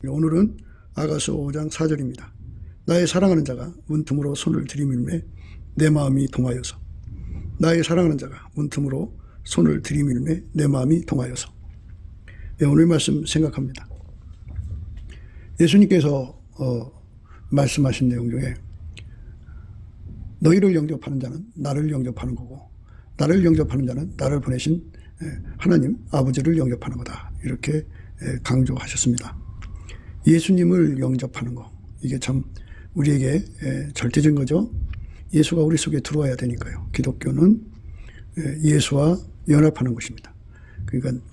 오늘은 아가서 5장 4절입니다. 나의 사랑하는 자가 문틈으로 손을 들이밀매 내 마음이 동하여서. 나의 사랑하는 자가 문틈으로 손을 들이밀매 내 마음이 동하여서. 오늘 말씀 생각합니다. 예수님께서 말씀하신 내용 중에 너희를 영접하는 자는 나를 영접하는 거고 나를 영접하는 자는 나를 보내신 하나님 아버지를 영접하는 거다, 이렇게 강조하셨습니다. 예수님을 영접하는 거, 이게 참 우리에게 절대적인 거죠. 예수가 우리 속에 들어와야 되니까요. 기독교는 예수와 연합하는 것입니다. 그러니까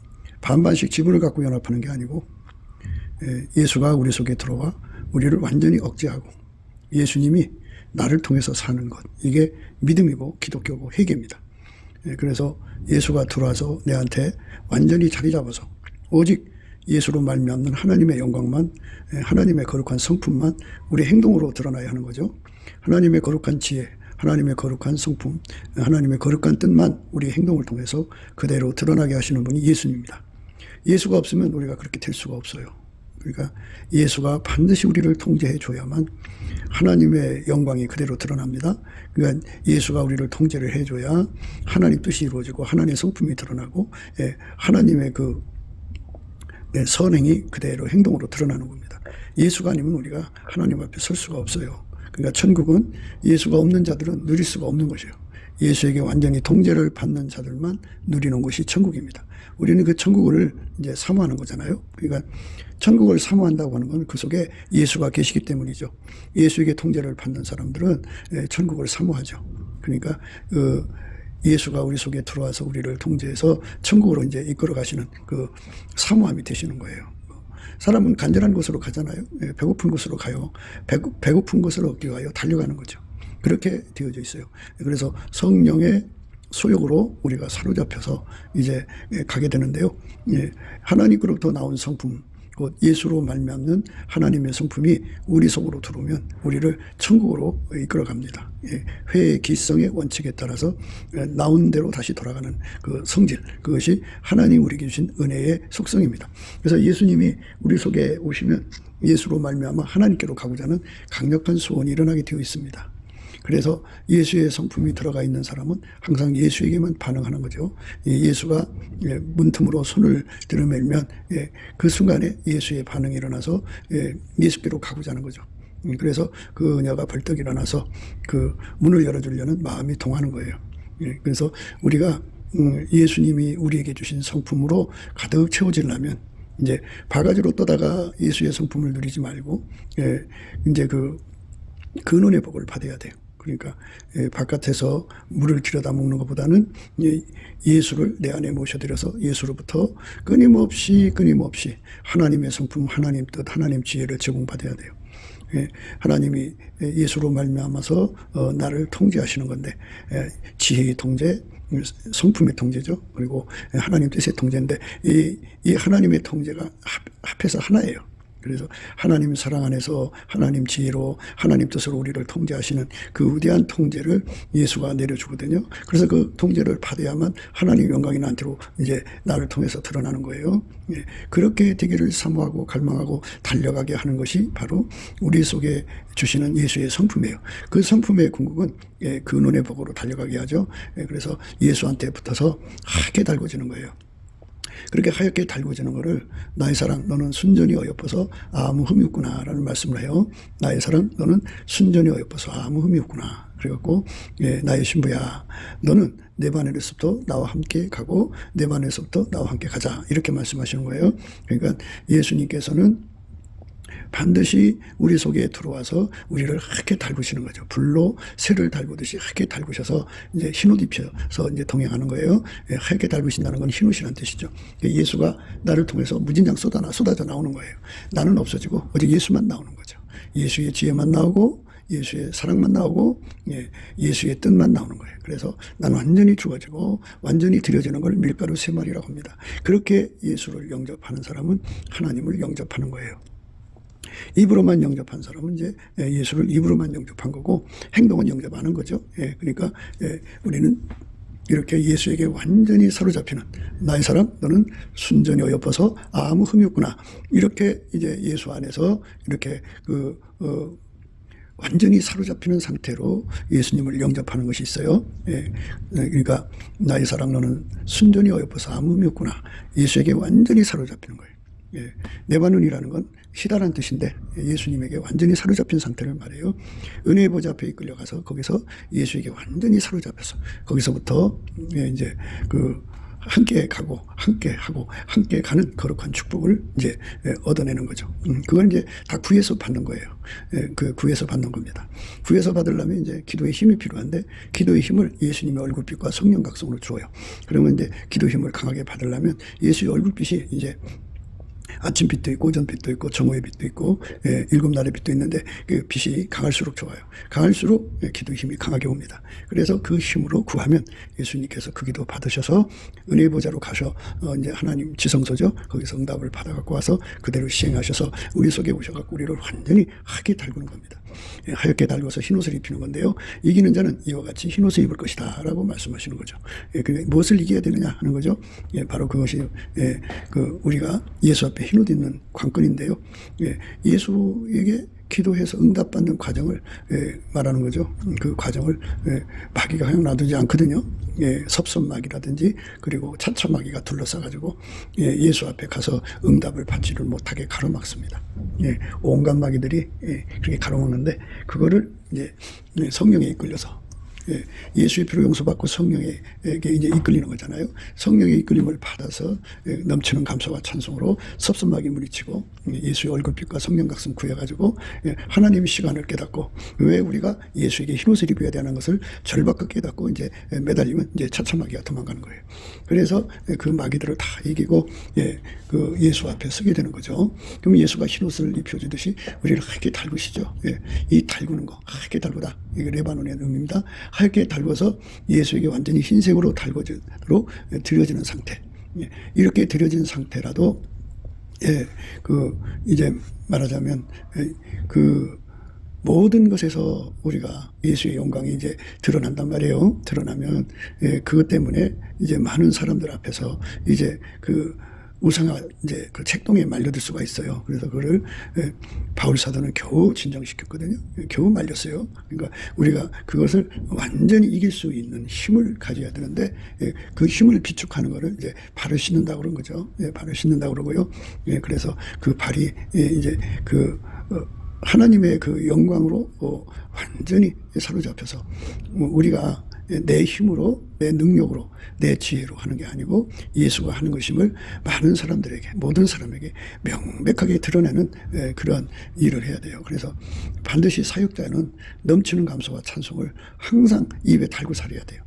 반반씩 지분을 갖고 연합하는 게 아니고 예수가 우리 속에 들어와 우리를 완전히 억제하고 예수님이 나를 통해서 사는 것, 이게 믿음이고 기독교고 회개입니다. 그래서 예수가 들어와서 내한테 완전히 자리 잡아서 오직 예수로 말미암는 하나님의 영광만, 하나님의 거룩한 성품만 우리 행동으로 드러나야 하는 거죠. 하나님의 거룩한 지혜, 하나님의 거룩한 성품, 하나님의 거룩한 뜻만 우리 행동을 통해서 그대로 드러나게 하시는 분이 예수님입니다. 예수가 없으면 우리가 그렇게 될 수가 없어요. 그러니까 예수가 반드시 우리를 통제해 줘야만 하나님의 영광이 그대로 드러납니다. 그러니까 예수가 우리를 통제를 해줘야 하나님 뜻이 이루어지고 하나님의 성품이 드러나고 하나님의 그 선행이 그대로 행동으로 드러나는 겁니다. 예수가 아니면 우리가 하나님 앞에 설 수가 없어요. 그러니까 천국은 예수가 없는 자들은 누릴 수가 없는 것이에요. 예수에게 완전히 통제를 받는 자들만 누리는 것이 천국입니다. 우리는 그 천국을 이제 사모하는 거잖아요. 그러니까 천국을 사모한다고 하는 건 그 속에 예수가 계시기 때문이죠. 예수에게 통제를 받는 사람들은 천국을 사모하죠. 그러니까 예수가 우리 속에 들어와서 우리를 통제해서 천국으로 이제 이끌어 가시는 그 사모함이 되시는 거예요. 사람은 간절한 곳으로 가잖아요. 배고픈 곳으로 가요. 배고픈 곳을 얻기 위하여 달려가는 거죠. 그렇게 되어져 있어요. 그래서 성령의 소욕으로 우리가 사로잡혀서 이제 가게 되는데요. 하나님으로부터 나온 성품, 곧 예수로 말미암는 하나님의 성품이 우리 속으로 들어오면 우리를 천국으로 이끌어 갑니다. 회의 기성의 원칙에 따라서 나온 대로 다시 돌아가는 그 성질, 그것이 하나님 우리에게 주신 은혜의 속성입니다. 그래서 예수님이 우리 속에 오시면 예수로 말미암아 하나님께로 가고자 하는 강력한 소원이 일어나게 되어 있습니다. 그래서 예수의 성품이 들어가 있는 사람은 항상 예수에게만 반응하는 거죠. 예수가 문틈으로 손을 들이밀면 그 순간에 예수의 반응이 일어나서 예수께로 가고자 하는 거죠. 그래서 그녀가 벌떡 일어나서 그 문을 열어주려는 마음이 동하는 거예요. 그래서 우리가 예수님이 우리에게 주신 성품으로 가득 채워지려면 이제 바가지로 떠다가 예수의 성품을 누리지 말고 이제 그 근원의 복을 받아야 돼요. 그러니까 바깥에서 물을 길어다 먹는 것보다는 예수를 내 안에 모셔들여서 예수로부터 끊임없이 하나님의 성품, 하나님 뜻, 하나님 지혜를 제공받아야 돼요. 하나님이 예수로 말미암아서 나를 통제하시는 건데 지혜의 통제, 성품의 통제죠. 그리고 하나님 뜻의 통제인데 이 하나님의 통제가 합해서 하나예요. 그래서 하나님 사랑 안에서 하나님 지혜로 하나님 뜻으로 우리를 통제하시는 그 위대한 통제를 예수가 내려주거든요. 그래서 그 통제를 받아야만 하나님 영광이 나한테로 이제 나를 통해서 드러나는 거예요. 그렇게 되기를 사모하고 갈망하고 달려가게 하는 것이 바로 우리 속에 주시는 예수의 성품이에요. 그 성품의 궁극은 근원의 복으로 달려가게 하죠. 그래서 예수한테 붙어서 하게 달궈지는 거예요. 그렇게 하얗게 달궈지는 것을 나의 사랑 너는 순전히 어여뻐서 아무 흠이 없구나 라는 말씀을 해요. 나의 사랑 너는 순전히 어여뻐서 아무 흠이 없구나. 그래갖고 나의 신부야 너는 내 반에서부터 나와 함께 가고 내 반에서부터 나와 함께 가자, 이렇게 말씀하시는 거예요. 그러니까 예수님께서는 반드시 우리 속에 들어와서 우리를 하얗게 달구시는 거죠. 불로 쇠를 달구듯이 하얗게 달구셔서 이제 흰옷 입혀서 이제 동행하는 거예요. 하얗게 달구신다는 건 흰옷이라는 뜻이죠. 예수가 나를 통해서 무진장 쏟아져 나오는 거예요. 나는 없어지고 오직 예수만 나오는 거죠. 예수의 지혜만 나오고 예수의 사랑만 나오고 예수의 뜻만 나오는 거예요. 그래서 나는 완전히 죽어지고 완전히 들여지는 걸 밀가루 세 마리라고 합니다. 그렇게 예수를 영접하는 사람은 하나님을 영접하는 거예요. 입으로만 영접한 사람은 이제 예수를 입으로만 영접한 거고 행동은 영접 안 한 거죠. 그러니까 우리는 이렇게 예수에게 완전히 사로잡히는 나의 사랑 너는 순전히 어여뻐서 아무 흠이 없구나. 이렇게 이제 예수 안에서 이렇게 완전히 사로잡히는 상태로 예수님을 영접하는 것이 있어요. 예. 그러니까 나의 사랑 너는 순전히 어여뻐서 아무 흠이 없구나. 예수에게 완전히 사로잡히는 거예요. 예. 네바논이라는 건 시다라는 뜻인데 예수님에게 완전히 사로잡힌 상태를 말해요. 은혜의 보좌 앞에 이끌려가서 거기서 예수에게 완전히 사로잡혀서 거기서부터 이제 함께 가고 함께 하고 함께 가는 거룩한 축복을 이제 얻어내는 거죠. 그건 이제 다 구에서 받는 거예요. 그 구에서 받는 겁니다. 구에서 받으려면 이제 기도의 힘이 필요한데 기도의 힘을 예수님의 얼굴빛과 성령 각성으로 주어요. 그러면 이제 기도 힘을 강하게 받으려면 예수의 얼굴빛이 이제 아침빛도 있고 오전빛도 있고 정오의 빛도 있고 일곱 날의 빛도 있는데 그 빛이 강할수록 좋아요. 강할수록 기도 힘이 강하게 옵니다. 그래서 그 힘으로 구하면 예수님께서 그 기도 받으셔서 은혜의 보좌로 가셔 이제 하나님 지성소죠. 거기서 응답을 받아갖고 와서 그대로 시행하셔서 우리 속에 오셔갖고 우리를 완전히 하게 달구는 겁니다. 하얗게 달궈서 흰옷을 입히는 건데요. 이기는 자는 이와 같이 흰옷을 입을 것이다 라고 말씀하시는 거죠. 무엇을 이겨야 되느냐 하는 거죠. 바로 그것이 우리가 예수 앞에 흰옷 입는 관건인데요. 예수에게 기도해서 응답받는 과정을 말하는 거죠. 그 과정을 마귀가 그냥 놔두지 않거든요. 섭선마귀라든지 그리고 차차마귀가 둘러싸가지고 예수 앞에 가서 응답을 받지를 못하게 가로막습니다. 온갖 마귀들이 그렇게 가로막는데 그거를 이제 성령에 이끌려서 예수의 피로 용서받고 성령에게 이제 이끌리는 거잖아요. 성령의 이끌림을 받아서 넘치는 감사와 찬송으로 섭섭하게 물리치고 예수의 얼굴빛과 성령 각성 구해가지고 하나님의 시간을 깨닫고 왜 우리가 예수에게 흰옷을 입어야 되는 것을 절박하게 깨닫고 이제 매달리면 이제 차차마귀가 도망가는 거예요. 그래서 그 마귀들을 다 이기고 그 예수 앞에 서게 되는 거죠. 그럼 예수가 흰옷을 입혀주듯이 우리를 하얗게 달구시죠. 이 달구는 거 하얗게 달구다. 이게 레바논의 의미입니다. 하얗게 달궈서 예수에게 완전히 흰색으로 달궈지도록 드려지는 상태. 이렇게 드려진 상태라도 이제 말하자면 모든 것에서 우리가 예수의 영광이 이제 드러난단 말이에요. 드러나면 그것 때문에 이제 많은 사람들 앞에서 이제 우상화 이제 그 책동에 말려들 수가 있어요. 그래서 그거를 바울 사도는 겨우 진정시켰거든요. 겨우 말렸어요. 그러니까 우리가 그것을 완전히 이길 수 있는 힘을 가져야 되는데 그 힘을 비축하는 거를 이제 발을 씻는다고 그런 거죠. 발을 씻는다고 그러고요. 그래서 그 발이 이제 하나님의 그 영광으로 완전히 사로잡혀서 우리가 내 힘으로 내 능력으로 내 지혜로 하는 게 아니고 예수가 하는 것임을 많은 사람들에게 모든 사람에게 명백하게 드러내는 그런 일을 해야 돼요. 그래서 반드시 사역자는 넘치는 감사와 찬송을 항상 입에 달고 살아야 돼요.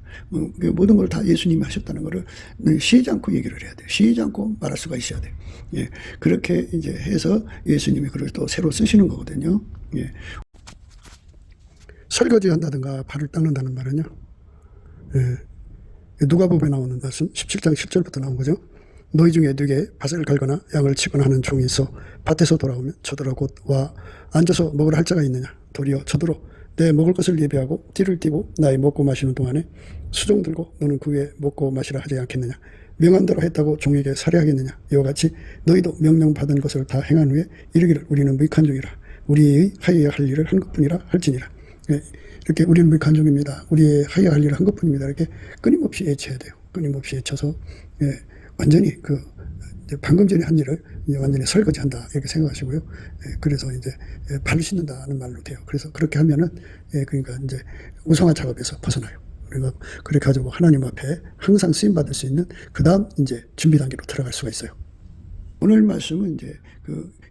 모든 걸 다 예수님이 하셨다는 것을 쉬지 않고 얘기를 해야 돼요. 쉬지 않고 말할 수가 있어야 돼요. 그렇게 이제 해서 예수님이 그걸 또 새로 쓰시는 거거든요. 설거지 한다든가 발을 닦는다는 말은요. 누가복음에 나오는 말씀 17장 10절부터 나온 거죠. 너희 중에 누게 밭을 갈거나 양을 치거나 하는 종이 있어 밭에서 돌아오면 저더러 곧 와 앉아서 먹으라 할 자가 있느냐. 도리어 저더러 내 먹을 것을 예비하고 띠를 띠고 나의 먹고 마시는 동안에 수종 들고 너는 그 위에 먹고 마시라 하지 않겠느냐. 명한 대로 했다고 종에게 살해하겠느냐. 이와 같이 너희도 명령받은 것을 다 행한 후에 이르기를 우리는 무익한 종이라. 우리의 하여야 할 일을 한 것뿐이라 할지니라. 이렇게 우리는 무익한 종입니다. 우리의 하여야 할 일을 한 것뿐입니다. 이렇게 끊임없이 애쳐야 돼요. 끊임없이 애쳐서 완전히 방금 전에 한 일을 이제 완전히 설거지한다 이렇게 생각하시고요. 그래서 이제 발을 씻는다는 말로 돼요. 그래서 그렇게 하면은 그러니까 이제 우상화 작업에서 벗어나요. 그리고 그렇게 가지고 하나님 앞에 항상 쓰임 받을 수 있는 그 다음 이제 준비 단계로 들어갈 수가 있어요. 오늘 말씀은 이제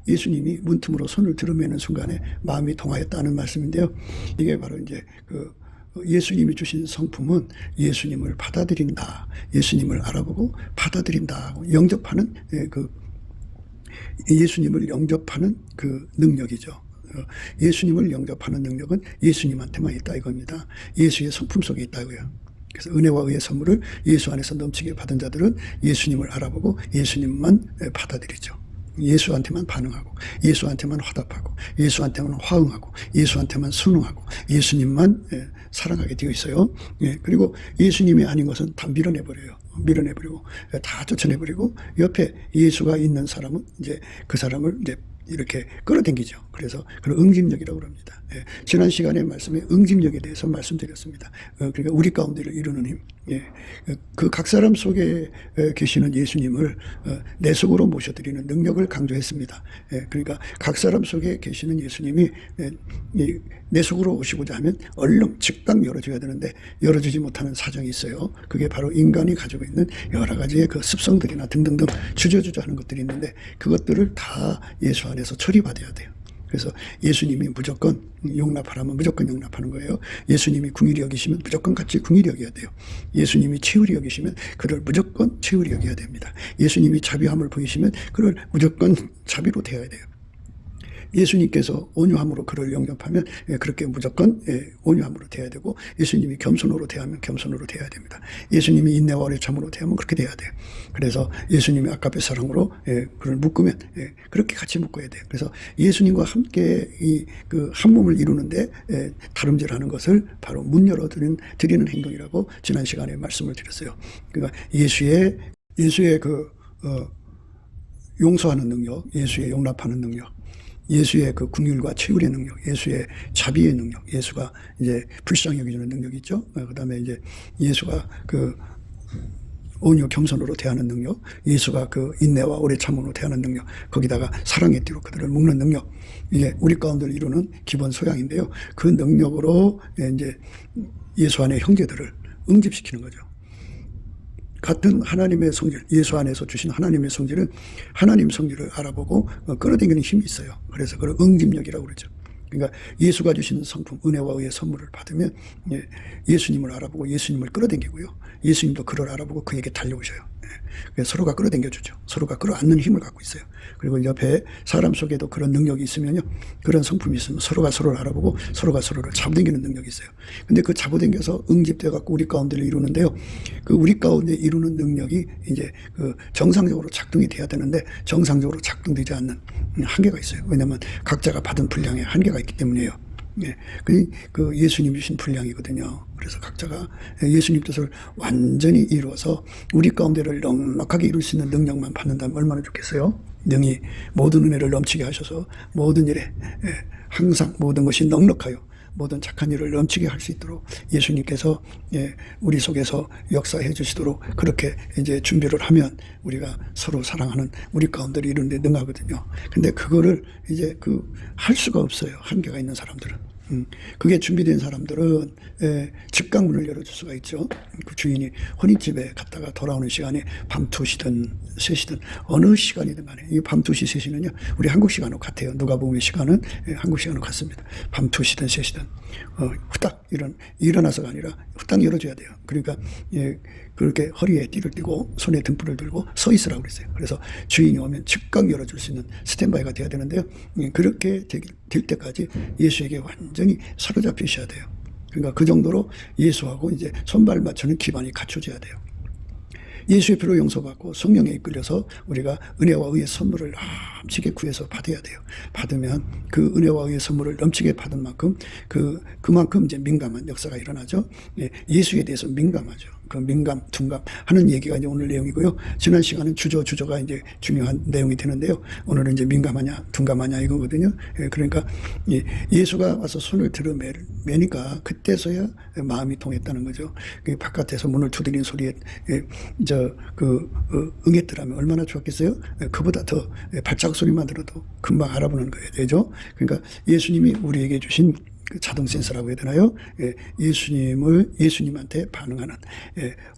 예수님이 문틈으로 손을 들어매는 순간에 마음이 동하였다는 말씀인데요. 이게 바로 이제 예수님이 주신 성품은 예수님을 받아들인다. 예수님을 알아보고 받아들인다. 영접하는 예수님을 영접하는 그 능력이죠. 예수님을 영접하는 능력은 예수님한테만 있다 이겁니다. 예수의 성품 속에 있다고요. 그래서 은혜와 의의 선물을 예수 안에서 넘치게 받은 자들은 예수님을 알아보고 예수님만 받아들이죠. 예수한테만 반응하고 예수한테만 화답하고 예수한테만 화응하고 예수한테만 순응하고 예수님만 사랑하게 되어 있어요. 예, 그리고 예수님이 아닌 것은 다 밀어내버려요. 밀어내버리고 다 쫓아내버리고 옆에 예수가 있는 사람은 이제 그 사람을 이제 이렇게 끌어당기죠. 그래서 그런 응집력이라고 합니다. 예, 지난 시간에 말씀에 응집력에 대해서 말씀드렸습니다. 그러니까 우리 가운데를 이루는 힘. 예, 그 각 사람 속에 계시는 예수님을 내 속으로 모셔드리는 능력을 강조했습니다. 예, 그러니까 각 사람 속에 계시는 예수님이 내 속으로 오시고자 하면 얼른 즉각 열어줘야 되는데 열어주지 못하는 사정이 있어요. 그게 바로 인간이 가지고 있는 여러 가지의 그 습성들이나 등등등 주저주저하는 것들이 있는데 그것들을 다 예수 안에서 처리받아야 돼요. 그래서 예수님이 무조건 용납하라면 무조건 용납하는 거예요. 예수님이 긍휼히 여기시면 무조건 같이 긍휼히 여겨야 돼요. 예수님이 치울이 여기시면 그를 무조건 치울이 여겨야 됩니다. 예수님이 자비함을 보이시면 그를 무조건 자비로 대해야 돼요. 예수님께서 온유함으로 그를 영접하면 그렇게 무조건 온유함으로 대해야 되고 예수님이 겸손으로 대하면 겸손으로 대해야 됩니다. 예수님이 인내와 오래 참으로 대하면 그렇게 대해야 돼요. 그래서 예수님이 아까의 사랑으로 그를 묶으면 그렇게 같이 묶어야 돼요. 그래서 예수님과 함께 이 그 한 몸을 이루는데 다름질하는 것을 바로 문 열어드리는 행동이라고 지난 시간에 말씀을 드렸어요. 그러니까 예수의 용서하는 능력, 예수의 용납하는 능력, 예수의 그 긍휼과 치유의 능력, 예수의 자비의 능력, 예수가 이제 불쌍히 여기주는 능력이 있죠. 그다음에 이제 예수가 그 온유 겸손으로 대하는 능력, 예수가 그 인내와 오래 참음으로 대하는 능력, 거기다가 사랑의 띠로 그들을 묶는 능력, 이게 우리 가운데를 이루는 기본 소양인데요. 그 능력으로 이제 예수 안의 형제들을 응집시키는 거죠. 같은 하나님의 성질, 예수 안에서 주신 하나님의 성질은 하나님 성질을 알아보고 끌어당기는 힘이 있어요. 그래서 그걸 응집력이라고 그러죠. 그러니까 예수가 주신 성품, 은혜와 의의 선물을 받으면 예수님을 알아보고 예수님을 끌어당기고요. 예수님도 그를 알아보고 그에게 달려오셔요. 그래서 서로가 끌어당겨주죠. 서로가 끌어안는 힘을 갖고 있어요. 그리고 옆에 사람 속에도 그런 능력이 있으면요. 그런 성품이 있으면 서로가 서로를 알아보고 서로가 서로를 잡아당기는 능력이 있어요. 근데 그 잡아당겨서 응집돼 갖고 우리 가운데를 이루는데요. 그 우리 가운데 이루는 능력이 이제 그 정상적으로 작동이 돼야 되는데 정상적으로 작동되지 않는 한계가 있어요. 왜냐하면 각자가 받은 분량에 한계가 있기 때문이에요. 예, 그 예수님 주신 분량이거든요. 그래서 각자가 예수님 뜻을 완전히 이루어서 우리 가운데를 넉넉하게 이룰 수 있는 능력만 받는다면 얼마나 좋겠어요. 능히 모든 은혜를 넘치게 하셔서 모든 일에 항상 모든 것이 넉넉하여 모든 착한 일을 넘치게 할 수 있도록 예수님께서 우리 속에서 역사해 주시도록 그렇게 이제 준비를 하면 우리가 서로 사랑하는 우리 가운데를 이루는 데 능하거든요. 근데 그거를 이제 할 수가 없어요. 한계가 있는 사람들은. 그게 준비된 사람들은 즉각 문을 열어줄 수가 있죠. 그 주인이 혼인집에 갔다가 돌아오는 시간에 밤 2시든 3시든 어느 시간이든 간에 이 밤 2시 3시는요 우리 한국 시간으로 같아요. 누가복음의 시간은 한국 시간으로 같습니다. 밤 2시든 3시든 후딱 일어나서가 아니라 후딱 열어줘야 돼요. 그러니까 그렇게 허리에 띠를 띠고 손에 등불을 들고 서 있으라고 그랬어요. 그래서 주인이 오면 즉각 열어줄 수 있는 스탠바이가 돼야 되는데요. 그렇게 될 때까지 예수에게 완전히 사로잡히셔야 돼요. 그러니까 그 정도로 예수하고 이제 손발 맞추는 기반이 갖춰져야 돼요. 예수의 피로 용서받고 성령에 이끌려서 우리가 은혜와 의의 선물을 넘치게 구해서 받아야 돼요. 받으면 그 은혜와 의의 선물을 넘치게 받은 만큼 그만큼 이제 민감한 역사가 일어나죠. 예수에 대해서 민감하죠. 그 민감, 둔감 하는 얘기가 이제 오늘 내용이고요. 지난 시간은 주저가 이제 중요한 내용이 되는데요. 오늘은 이제 민감하냐, 둔감하냐 이거거든요. 그러니까 예수가 와서 손을 들어매니까 그때서야 마음이 통했다는 거죠. 바깥에서 문을 두드린 소리에 응했더라면 얼마나 좋았겠어요? 그보다 더 발자국 소리만 들어도 금방 알아보는 거예요. 되죠? 그러니까 예수님이 우리에게 주신 자동 센서라고 해야 되나요? 예수님한테 반응하는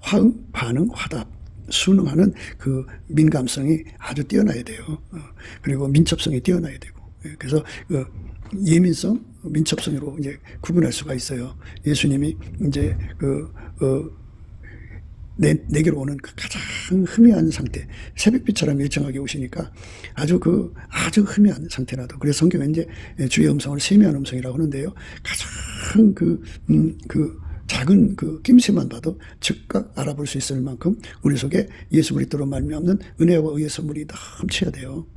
화응, 반응, 화답, 순응하는 그 민감성이 아주 뛰어나야 돼요. 그리고 민첩성이 뛰어나야 되고. 그래서 예민성, 민첩성으로 이제 구분할 수가 있어요. 예수님이 이제 내게로 오는 그 가장 흠이한 상태, 새벽빛처럼 일정하게 오시니까 아주 흠이한 상태라도. 그래서 성경은 이제 주의 음성을 세미한 음성이라고 하는데요. 가장 작은 낌새만 봐도 즉각 알아볼 수 있을 만큼 우리 속에 예수 그리스도로 말미암는 은혜와 의의 선물이 넘쳐야 돼요.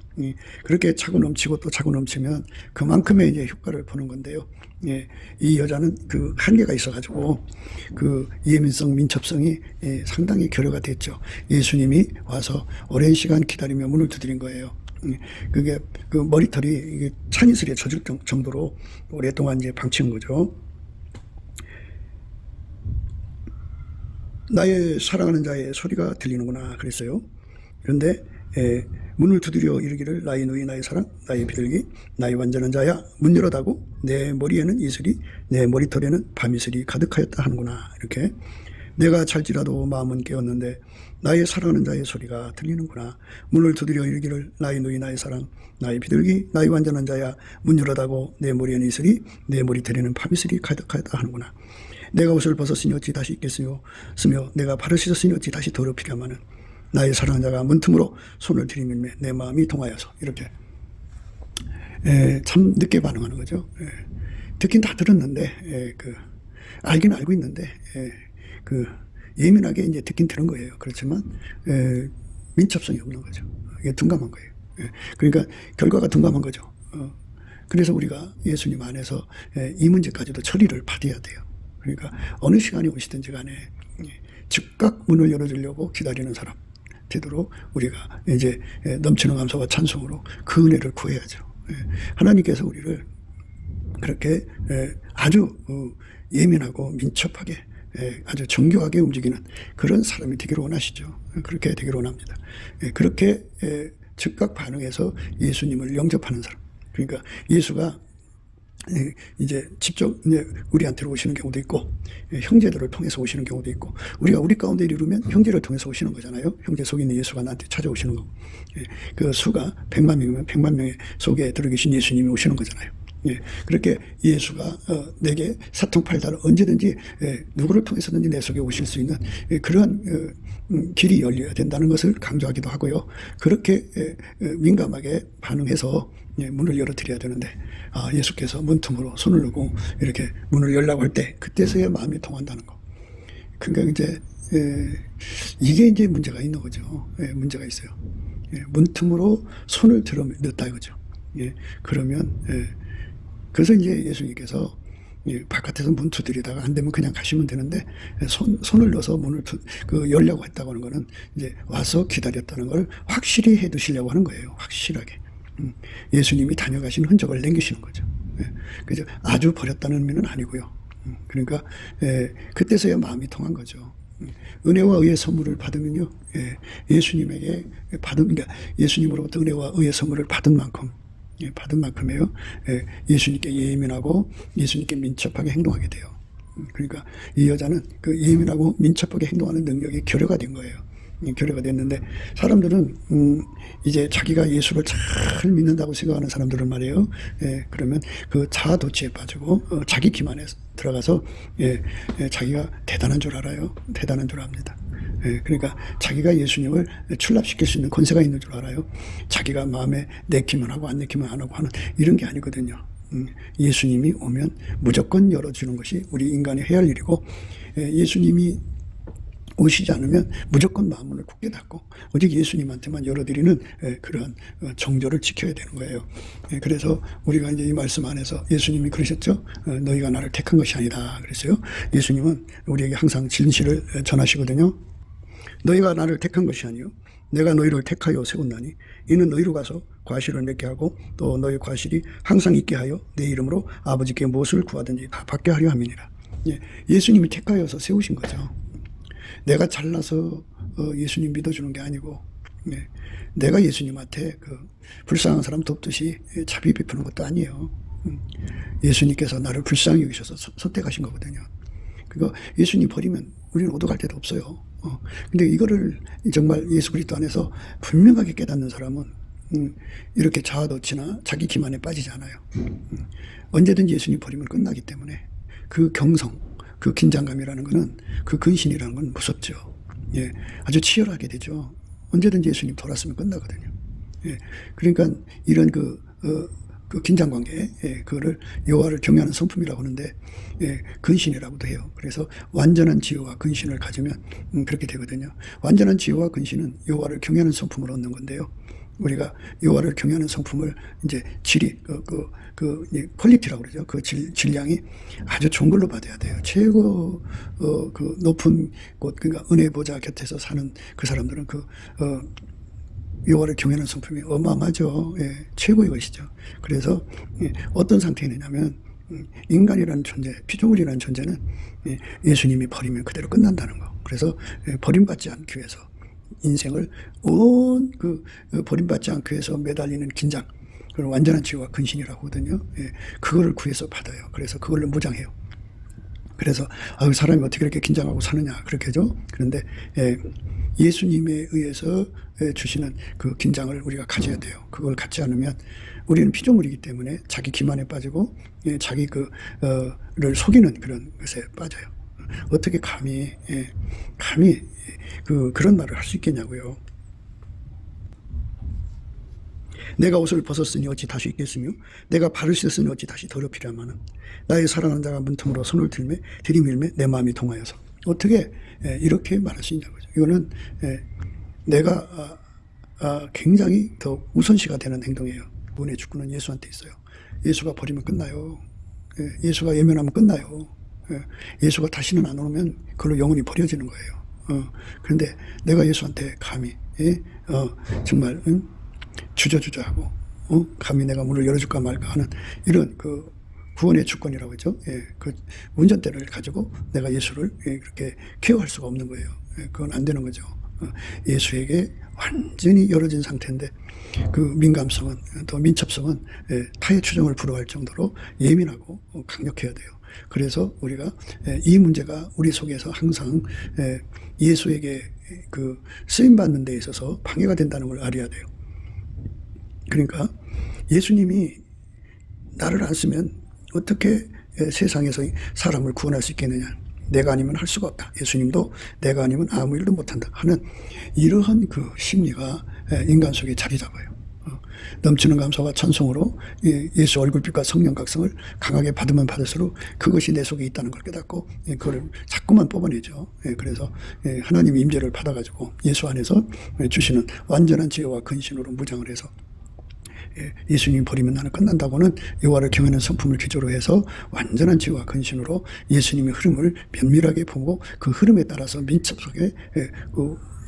그렇게 차고 넘치고 또 차고 넘치면 그만큼의 이제 효과를 보는 건데요. 예, 이 여자는 그 한계가 있어가지고 그 예민성, 민첩성이 상당히 결여가 됐죠. 예수님이 와서 오랜 시간 기다리며 문을 두드린 거예요. 그게 그 머리털이 이게 찬이슬에 젖을 정도로 오랫동안 이제 방치한 거죠. 나의 사랑하는 자의 소리가 들리는구나 그랬어요. 그런데 문을 두드려 이르기를 나의 누이 나의 사랑 나의 비둘기 나의 완전한 자야 문 열어다고 내 머리에는 이슬이 내 머리털에는 밤이슬이 가득하였다 하는구나. 이렇게 내가 잘지라도 마음은 깨었는데 나의 사랑하는 자의 소리가 들리는구나. 문을 두드려 이르기를 나의 누이 나의 사랑 나의 비둘기 나의 완전한 자야 문 열어다고 내 머리에는 이슬이 내 머리털에는 밤이슬이 가득하였다 하는구나. 내가 옷을 벗었으니 어찌 다시 입겠으며 쓰며 내가 발을 씻었으니 어찌 다시 더럽히려마는 나의 사랑하는 자가 문틈으로 손을 들이밀매 내 마음이 동하여서 이렇게 참 늦게 반응하는 거죠. 듣긴 다 들었는데 알긴 알고 있는데 그 예민하게 이제 듣긴 들은 거예요. 그렇지만 민첩성이 없는 거죠. 이게 둔감한 거예요. 그러니까 결과가 둔감한 거죠. 그래서 우리가 예수님 안에서 이 문제까지도 처리를 받아야 돼요. 그러니까 어느 시간이 오시든지 간에 즉각 문을 열어주려고 기다리는 사람 되도록 우리가 이제 넘치는 감사와 찬송으로 그 은혜를 구해야죠. 하나님께서 우리를 그렇게 아주 예민하고 민첩하게 아주 정교하게 움직이는 그런 사람이 되기를 원하시죠. 그렇게 되기를 원합니다. 그렇게 즉각 반응해서 예수님을 영접하는 사람. 그러니까 예수가 이제 직접 우리한테로 오시는 경우도 있고 형제들을 통해서 오시는 경우도 있고 우리가 우리 가운데 이르면 형제를 통해서 오시는 거잖아요. 형제 속에 있는 예수가 나한테 찾아오시는 거고 그 수가 100만 명이면 100만 명의 속에 들어계신 예수님이 오시는 거잖아요. 그렇게 예수가 내게 사통팔달을 언제든지 누구를 통해서든지 내 속에 오실 수 있는 그러한 길이 열려야 된다는 것을 강조하기도 하고요. 그렇게 민감하게 반응해서 문을 열어드려야 되는데 예수께서 문틈으로 손을 넣고 이렇게 문을 열라고 할 때 그때서야 마음이 통한다는 거. 그러니까 이제 이게 이제 문제가 있는 거죠. 문제가 있어요. 문틈으로 손을 들어 넣었다 이거죠. 그러면 그래서 이제 예수님께서 바깥에서 문 두드리다가 안 되면 그냥 가시면 되는데 손을 넣어서 문을 열려고 했다고 하는 거는 이제 와서 기다렸다는 걸 확실히 해 두시려고 하는 거예요. 확실하게. 예수님이 다녀가신 흔적을 남기시는 거죠. 그죠? 아주 버렸다는 의미는 아니고요. 그러니까 그때서야 마음이 통한 거죠. 은혜와 의의 선물을 받으면요, 예수님에게 그러니까 예수님으로부터 은혜와 의의 선물을 받은 만큼이에요. 예수님께 예민하고 예수님께 민첩하게 행동하게 돼요. 그러니까 이 여자는 그 예민하고 민첩하게 행동하는 능력이 결여가 된 거예요. 결여가 됐는데 사람들은 이제 자기가 예수를 잘 믿는다고 생각하는 사람들은 말이에요. 그러면 그 자아도취에 빠지고 자기 기만에 들어가서 자기가 대단한 줄 알아요. 대단한 줄 압니다. 그러니까 자기가 예수님을 출납시킬 수 있는 권세가 있는 줄 알아요. 자기가 마음에 내키면 하고 안 내키면 안 하고 하는 이런 게 아니거든요. 예수님이 오면 무조건 열어주는 것이 우리 인간이 해야 할 일이고 예수님이 오시지 않으면 무조건 마음문을 굳게 닫고 오직 예수님한테만 열어드리는 그런 정조를 지켜야 되는 거예요. 그래서 우리가 이제 이 말씀 안에서 예수님이 그러셨죠. 너희가 나를 택한 것이 아니다 그랬어요. 예수님은 우리에게 항상 진실을 전하시거든요. 너희가 나를 택한 것이 아니요 내가 너희를 택하여 세웠나니 이는 너희로 가서 과실을 맺게 하고 또 너희 과실이 항상 있게 하여 내 이름으로 아버지께 무엇을 구하든지 다 받게 하려 함이니라. 예수님이 택하여서 세우신 거죠. 내가 잘나서 예수님 믿어주는 게 아니고 내가 예수님한테 불쌍한 사람 돕듯이 자비 베푸는 것도 아니에요. 예수님께서 나를 불쌍히 여기셔서 선택하신 거거든요. 그거 예수님 버리면 우리는 어디 갈 데도 없어요. 근데 이거를 정말 예수 그리스도 안에서 분명하게 깨닫는 사람은 이렇게 자아도취나 자기 기만에 빠지지 않아요. 언제든지 예수님 버리면 끝나기 때문에 그 경성, 그 긴장감이라는 거는 그 근신이라는 건 무섭죠. 아주 치열하게 되죠. 언제든지 예수님 돌았으면 끝나거든요. 그러니까 이런 그 긴장 관계, 그거를 여호와를 경외하는 성품이라고 하는데, 근신이라고도 해요. 그래서 완전한 지혜와 근신을 가지면 그렇게 되거든요. 완전한 지혜와 근신은 여호와를 경외하는 성품을 얻는 건데요. 우리가 여호와를 경외하는 성품을 이제 질이 퀄리티라고 그러죠. 그 질량이 아주 좋은 걸로 받아야 돼요. 최고 그 높은 곳, 그러니까 은혜 보좌 곁에서 사는 그 사람들은 여호와를 경외하는 성품이 어마어마하죠. 예, 최고의 것이죠. 그래서 어떤 상태에 있느냐면 인간이라는 존재, 피조물이라는 존재는 예수님이 버리면 그대로 끝난다는 거. 그래서 버림받지 않기 위해서 인생을 온 버림받지 않기 위해서 매달리는 긴장, 그걸 완전한 지혜와 근신이라고 하거든요. 그거를 구해서 받아요. 그래서 그걸로 무장해요. 그래서 사람이 어떻게 이렇게 긴장하고 사느냐 그렇게 하죠. 그런데 예수님에 의해서 주시는 그 긴장을 우리가 가져야 돼요. 그걸 갖지 않으면 우리는 피조물이기 때문에 자기 기만에 빠지고 자기 를 속이는 그런 것에 빠져요. 어떻게 감히 그런 말을 할 수 있겠냐고요. 내가 옷을 벗었으니 어찌 다시 입겠으며 내가 발을 씻었으니 어찌 다시 더럽히랴마는 나의 사랑하는 자가 문틈으로 손을 들이밀매 내 마음이 동하여서. 어떻게 이렇게 말할 수 있냐고요. 이거는 내가 굉장히 더 우선시가 되는 행동이에요. 구원의 주권은 예수한테 있어요. 예수가 버리면 끝나요. 예수가 예면하면 끝나요. 예수가 다시는 안 오면 그걸로 영혼이 버려지는 거예요. 그런데 내가 예수한테 감히 정말 주저하고 감히 내가 문을 열어줄까 말까 하는 이런 구원의 주권이라고 하죠. 그 운전대를 가지고 내가 예수를 그렇게 케어할 수가 없는 거예요. 그건 안 되는 거죠. 예수에게 완전히 열어진 상태인데 그 민감성은 또 민첩성은 타의 추종을 불허할 정도로 예민하고 강력해야 돼요. 그래서 우리가 이 문제가 우리 속에서 항상 예수에게 쓰임받는 데 있어서 방해가 된다는 걸 알아야 돼요. 그러니까 예수님이 나를 안 쓰면 어떻게 세상에서 사람을 구원할 수 있겠느냐. 내가 아니면 할 수가 없다. 예수님도 내가 아니면 아무 일도 못한다 하는 이러한 심리가 인간 속에 자리 잡아요. 넘치는 감사와 찬송으로 예수 얼굴빛과 성령 각성을 강하게 받으면 받을수록 그것이 내 속에 있다는 걸 깨닫고 그걸 자꾸만 뽑아내죠. 그래서 하나님의 임재를 받아가지고 예수 안에서 주시는 완전한 지혜와 근신으로 무장을 해서 예수님이 버리면 나는 끝난다고는 여호와를 경외하는 성품을 기초로 해서 완전한 지혜와 근신으로 예수님의 흐름을 면밀하게 보고 그 흐름에 따라서 민첩하게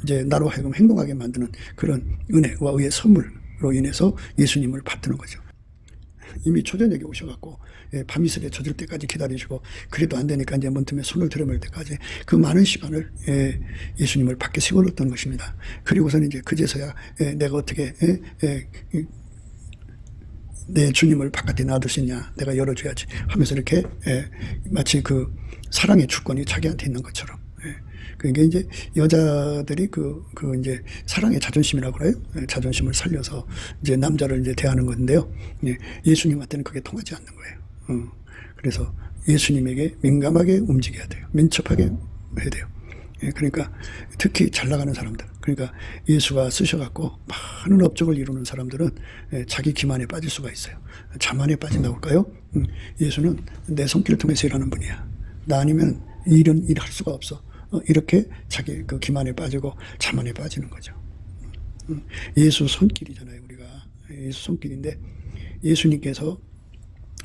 이제 나로 하여금 행동하게 만드는 그런 은혜와 의의 선물로 인해서 예수님을 받드는 거죠. 이미 초저녁에 오셔갖고 밤이슬에 젖을 때까지 기다리시고 그래도 안 되니까 이제 문틈에 손을 들어맬 때까지 그 많은 시간을 예수님을 밖에 세워놓던 것입니다. 그리고서는 이제 그제서야 내가 어떻게 내 주님을 바깥에 놔둘 수 있냐, 내가 열어줘야지 하면서 이렇게 마치 사랑의 주권이 자기한테 있는 것처럼. 그게 이제 여자들이 이제 사랑의 자존심이라고 그래요. 자존심을 살려서 이제 남자를 이제 대하는 건데요. 예수님한테는 그게 통하지 않는 거예요. 그래서 예수님에게 민감하게 움직여야 돼요. 민첩하게 해야 돼요. 그러니까 특히 잘 나가는 사람들, 그러니까 예수가 쓰셔갖고 많은 업적을 이루는 사람들은 자기 기만에 빠질 수가 있어요. 자만에 빠진다고 할까요? 예수는 내 손길을 통해서 일하는 분이야. 나 아니면 이런 일 할 수가 없어. 이렇게 자기 기만에 빠지고 자만에 빠지는 거죠. 예수 손길이잖아요. 우리가 예수 손길인데 예수님께서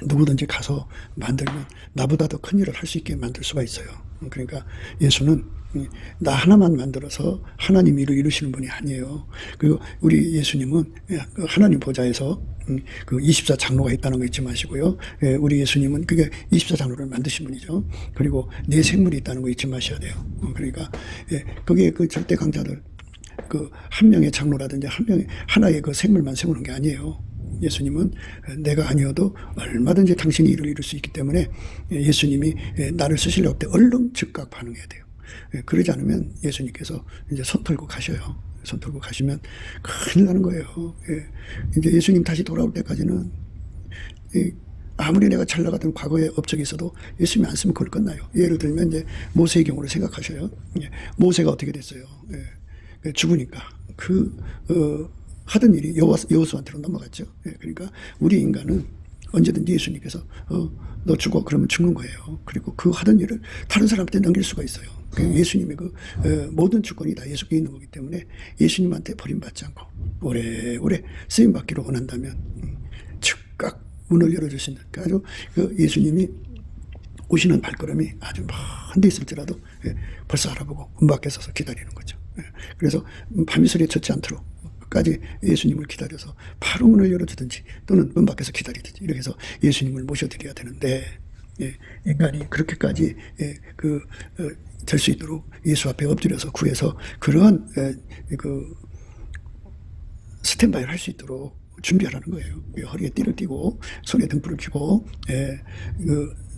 누구든지 가서 만들면 나보다 더 큰 일을 할 수 있게 만들 수가 있어요. 그러니까 예수는 나 하나만 만들어서 하나님 일을 이루시는 분이 아니에요. 그리고 우리 예수님은 하나님 보좌에서 24장로가 있다는 거 잊지 마시고요. 우리 예수님은 그게 24장로를 만드신 분이죠. 그리고 내 생물이 있다는 거 잊지 마셔야 돼요. 그러니까 그게 절대 강자들 한 명의 장로라든지 하나의 생물만 세우는 게 아니에요. 예수님은 내가 아니어도 얼마든지 당신이 일을 이룰 수 있기 때문에 예수님이 나를 쓰시려고 할 때 얼른 즉각 반응해야 돼요. 그러지 않으면 예수님께서 이제 손 털고 가셔요. 손 털고 가시면 큰일 나는 거예요. 이제 예수님 다시 돌아올 때까지는 아무리 내가 잘 나가던 과거에 업적이 있어도 예수님이 안 쓰면 그걸 끝나요. 예를 들면 이제 모세의 경우를 생각하셔요. 모세가 어떻게 됐어요? 죽으니까 하던 일이 여호수아한테로 넘어갔죠. 그러니까 우리 인간은 언제든지 예수님께서 너 죽어 그러면 죽는 거예요. 그리고 그 하던 일을 다른 사람한테 넘길 수가 있어요. 예수님의 그 모든 주권이 다 예수께 있는 거기 때문에 예수님한테 버림받지 않고 오래오래 쓰임받기를 원한다면 즉각 문을 열어줄 수 있는 아주 그 예수님이 오시는 발걸음이 아주 먼 데 있을지라도 벌써 알아보고 문 밖에 서서 기다리는 거죠. 그래서 밤이슬에 젖지 않도록 까지 예수님을 기다려서 바로 문을 열어주든지 또는 문 밖에서 기다리든지 이렇게 해서 예수님을 모셔드려야 되는데 인간이 그렇게까지 될 수 있도록 예수 앞에 엎드려서 구해서 그러한 그 스탠바이를 할 수 있도록 준비하라는 거예요. 허리에 띠를 띠고 손에 등불을 켜고